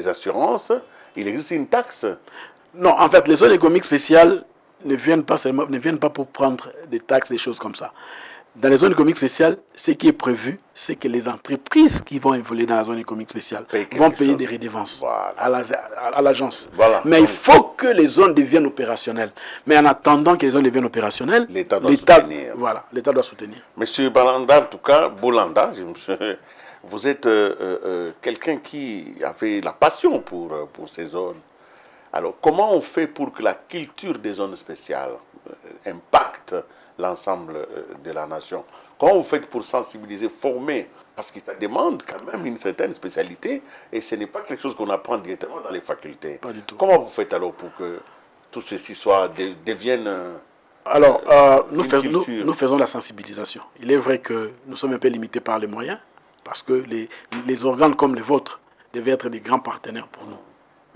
assurances, il existe une taxe. Non, en fait, les zones économiques spéciales ne viennent pas pour prendre des taxes, des choses comme ça. Dans les zones économiques spéciales, ce qui est prévu, c'est que les entreprises qui vont évoluer dans la zone économique spéciale vont payer des redevances à l'agence. Voilà. Mais il faut que les zones deviennent opérationnelles. Mais en attendant que les zones deviennent opérationnelles, l'État doit soutenir. Voilà, l'État doit soutenir. Monsieur Balanda, en tout cas, Bolanda, vous êtes quelqu'un qui avait la passion pour ces zones. Alors, comment on fait pour que la culture des zones spéciales impacte l'ensemble de la nation? Comment vous faites pour sensibiliser, former? Parce que ça demande quand même une certaine spécialité et ce n'est pas quelque chose qu'on apprend directement dans les facultés. Pas du tout. Comment vous faites alors pour que tout ceci devienne alors, nous culture? faisons la sensibilisation. Il est vrai que nous sommes un peu limités par les moyens parce que les organes comme les vôtres devaient être des grands partenaires pour nous.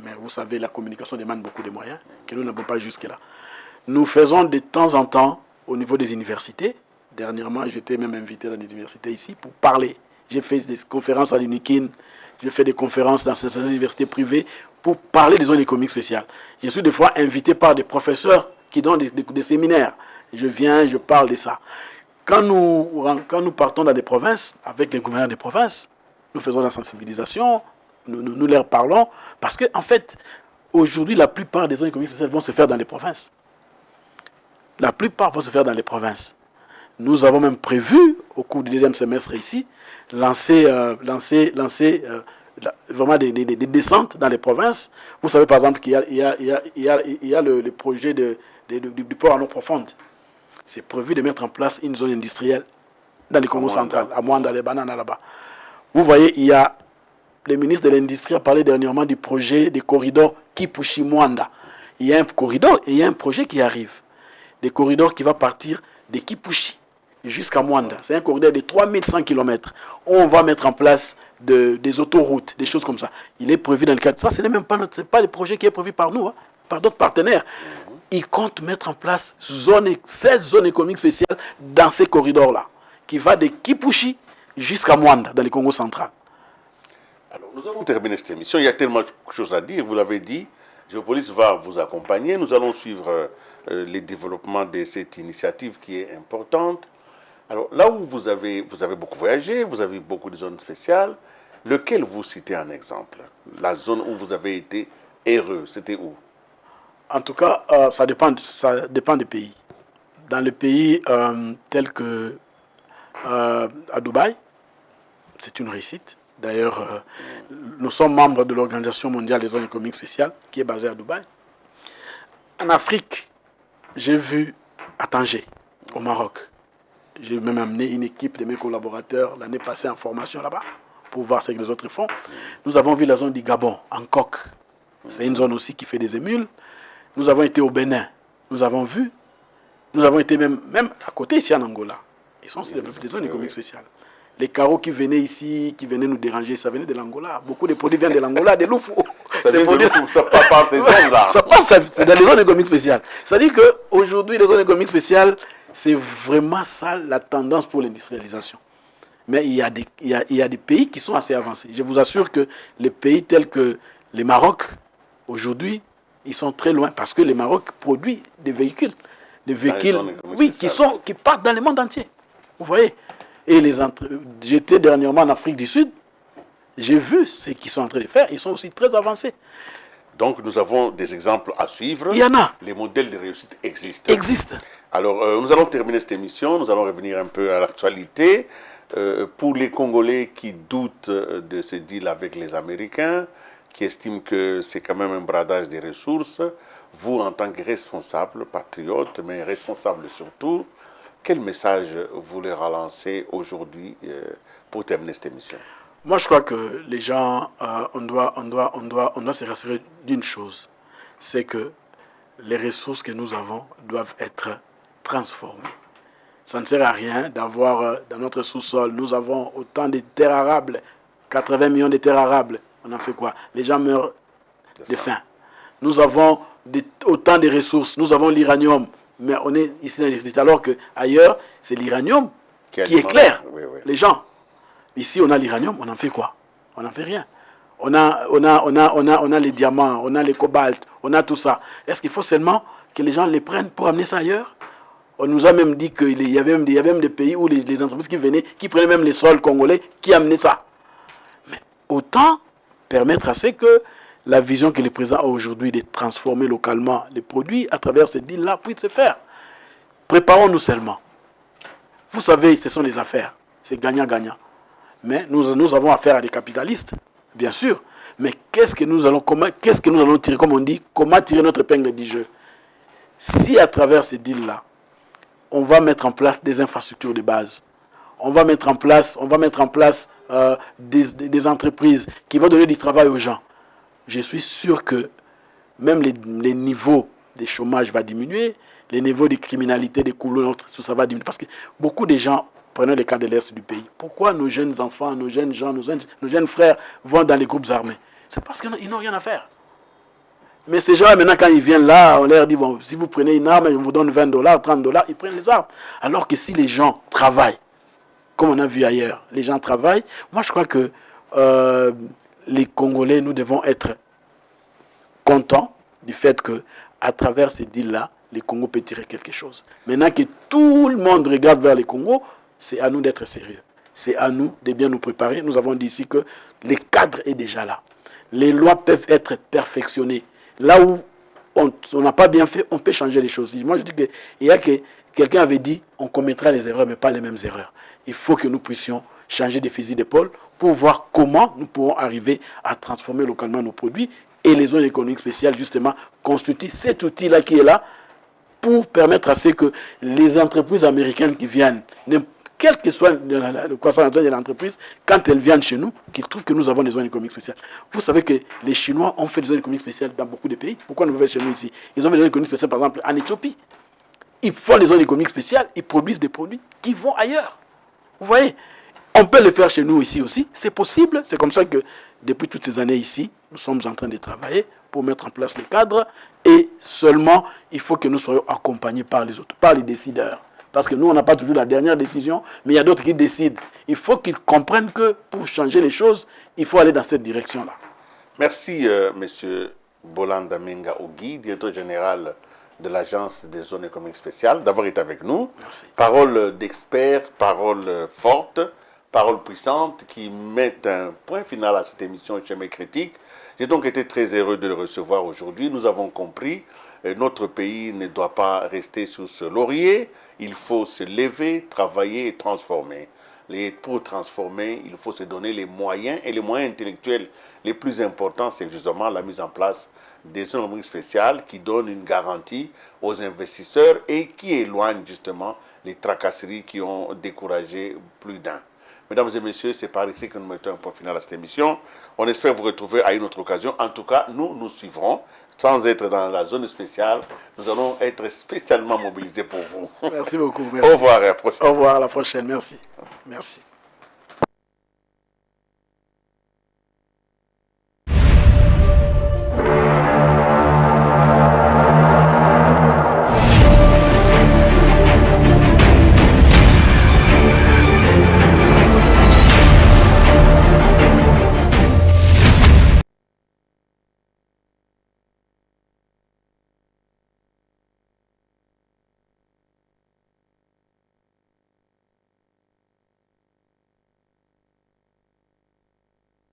Mais vous savez, la communication demande beaucoup de moyens que nous n'avons pas jusque-là. Nous faisons de temps en temps au niveau des universités. Dernièrement, j'étais même invité dans des universités ici pour parler. J'ai fait des conférences à l'UNIKIN, j'ai fait des conférences dans certaines universités privées pour parler des zones économiques spéciales. Je suis des fois invité par des professeurs qui donnent des séminaires. Je viens, je parle de ça. Quand nous partons dans des provinces, avec les gouverneurs des provinces, nous faisons la sensibilisation, nous leur parlons, parce que en fait, aujourd'hui, la plupart des zones économiques spéciales vont se faire dans les provinces. La plupart vont se faire dans les provinces. Nous avons même prévu, au cours du deuxième semestre ici, lancer vraiment des descentes dans les provinces. Vous savez par exemple qu'il y a le projet du port en eau profonde. C'est prévu de mettre en place une zone industrielle dans le Congo central, à Mwanda, les bananes là-bas. Vous voyez, le ministre de l'Industrie a parlé dernièrement du projet des corridors Kipushi-Mwanda. Il y a un corridor et il y a un projet qui arrive. Des corridors qui va partir de Kipushi jusqu'à Mwanda. C'est un corridor de 3100 km. On va mettre en place des autoroutes, des choses comme ça. Il est prévu dans le cadre. Ça, ce n'est même pas le projet qui est prévu par nous, par d'autres partenaires. Ils comptent mettre en place 16 zones économiques spéciales dans ces corridors-là, qui va de Kipushi jusqu'à Mwanda, dans le Congo central. Alors, nous allons terminer cette émission. Il y a tellement de choses à dire. Vous l'avez dit, Géopolis va vous accompagner. Nous allons suivre les développements de cette initiative qui est importante. Alors, là où vous avez beaucoup voyagé, vous avez beaucoup de zones spéciales, lequel vous citez en exemple? La zone où vous avez été heureux, c'était où? En tout cas, ça dépend des pays. Dans les pays tels que à Dubaï, c'est une réussite. D'ailleurs, nous sommes membres de l'Organisation mondiale des zones économiques spéciales, qui est basée à Dubaï. En Afrique, j'ai vu à Tanger, au Maroc. J'ai même amené une équipe de mes collaborateurs l'année passée en formation là-bas, pour voir ce que les autres font. Nous avons vu la zone du Gabon, en Coque. C'est une zone aussi qui fait des émules. Nous avons été au Bénin. Nous avons vu. Nous avons été même à côté ici en Angola. Ils sont des zones économiques spéciales. Les carreaux qui venaient ici, qui venaient nous déranger, ça venait de l'Angola. Beaucoup de produits viennent de l'Angola, des Loufou. Ça passe par ces zones-là. Ça passe dans les zones économiques spéciales. C'est-à-dire qu'aujourd'hui, les zones économiques spéciales, c'est vraiment ça la tendance pour l'industrialisation. Mais il y a des pays qui sont assez avancés. Je vous assure que les pays tels que le Maroc, aujourd'hui, ils sont très loin parce que le Maroc produit des véhicules. Des véhicules, oui, qui partent dans le monde entier. Vous voyez? Et j'étais dernièrement en Afrique du Sud, j'ai vu ce qu'ils sont en train de faire, ils sont aussi très avancés. Donc nous avons des exemples à suivre. Il y en a. Les modèles de réussite existent. Existe. Alors nous allons terminer cette émission, nous allons revenir un peu à l'actualité. Pour les Congolais qui doutent de ce deal avec les Américains, qui estiment que c'est quand même un bradage des ressources, vous en tant que responsable, patriote, mais responsable surtout, quel message vous leur lancez aujourd'hui pour terminer cette émission? Moi, je crois que les gens, on doit se rassurer d'une chose, c'est que les ressources que nous avons doivent être transformées. Ça ne sert à rien d'avoir dans notre sous-sol, nous avons autant de terres arables, 80 millions de terres arables. On en fait quoi? Les gens meurent de faim. Nous avons autant de ressources, nous avons l'uranium, mais on est ici dans l'électricité, alors qu'ailleurs, c'est l'uranium qui éclaire les gens. Ici, on a l'uranium, on en fait quoi? On n'en fait rien. On a les diamants, on a les cobaltes, on a tout ça. Est-ce qu'il faut seulement que les gens les prennent pour amener ça ailleurs? On nous a même dit qu'il y avait même des pays où les entreprises qui venaient, qui prenaient même les sols congolais, qui amenaient ça. Mais autant permettre à ce que la vision que le président a aujourd'hui de transformer localement les produits à travers ce deal-là puisse se faire. Préparons-nous seulement. Vous savez, ce sont les affaires. C'est gagnant-gagnant. Mais nous avons affaire à des capitalistes, bien sûr. Mais qu'est-ce que nous allons tirer, comme on dit, comment tirer notre épingle du jeu? Si à travers ce deal-là, on va mettre en place des infrastructures de base, on va mettre en place des entreprises qui vont donner du travail aux gens, je suis sûr que même les niveaux de chômage vont diminuer, les niveaux de criminalité, de couleurs, tout ça va diminuer. Parce que beaucoup de gens, prenons le cas de l'Est du pays, pourquoi nos jeunes enfants, nos jeunes gens, nos jeunes frères vont dans les groupes armés? C'est parce qu'ils n'ont rien à faire. Mais ces gens, maintenant, quand ils viennent là, on leur dit, bon, si vous prenez une arme, on vous donne $20, $30, ils prennent les armes. Alors que si les gens travaillent, comme on a vu ailleurs, les gens travaillent, moi je crois que les Congolais, nous devons être contents du fait qu'à travers ces deals-là, les Congos peuvent tirer quelque chose. Maintenant que tout le monde regarde vers les Congos, c'est à nous d'être sérieux. C'est à nous de bien nous préparer. Nous avons dit ici que le cadre est déjà là. Les lois peuvent être perfectionnées. Là où on n'a pas bien fait, on peut changer les choses. Moi, je dis que quelqu'un avait dit, on commettra les erreurs, mais pas les mêmes erreurs. Il faut que nous puissions changer des fusils d'épaule pour voir comment nous pourrons arriver à transformer localement nos produits. Et les zones économiques spéciales, justement, constituent cet outil-là qui est là pour permettre à ce que les entreprises américaines qui viennent, quel que soit le croissant de l'entreprise, quand elles viennent chez nous, qu'ils trouvent que nous avons des zones économiques spéciales. Vous savez que les Chinois ont fait des zones économiques spéciales dans beaucoup de pays. Pourquoi nous le faisons chez nous ici? Ils ont fait des zones économiques spéciales, par exemple, en Éthiopie. Ils font des zones économiques spéciales, ils produisent des produits qui vont ailleurs. Vous voyez? On peut le faire chez nous ici aussi. C'est possible. C'est comme ça que, depuis toutes ces années ici, nous sommes en train de travailler pour mettre en place les cadres. Et seulement, il faut que nous soyons accompagnés par les autres, par les décideurs. Parce que nous, on n'a pas toujours la dernière décision, mais il y a d'autres qui décident. Il faut qu'ils comprennent que pour changer les choses, il faut aller dans cette direction-là. Merci, M. Bolanda Menga Ogi, directeur général de l'Agence des zones économiques spéciales, d'avoir été avec nous. Merci. Paroles d'experts, paroles fortes, paroles puissantes qui mettent un point final à cette émission Chemin Critique. J'ai donc été très heureux de le recevoir aujourd'hui. Nous avons compris, notre pays ne doit pas rester sous ce laurier. Il faut se lever, travailler et transformer. Et pour transformer, il faut se donner les moyens, et les moyens intellectuels les plus importants, c'est justement la mise en place des zones économiques spéciales qui donnent une garantie aux investisseurs et qui éloignent justement les tracasseries qui ont découragé plus d'un. Mesdames et messieurs, c'est par ici que nous mettons un point final à cette émission. On espère vous retrouver à une autre occasion. En tout cas, nous suivrons. Sans être dans la zone spéciale, nous allons être spécialement mobilisés pour vous. Merci beaucoup. Merci. Au revoir et à la prochaine. Au revoir, à la prochaine. Merci. Merci.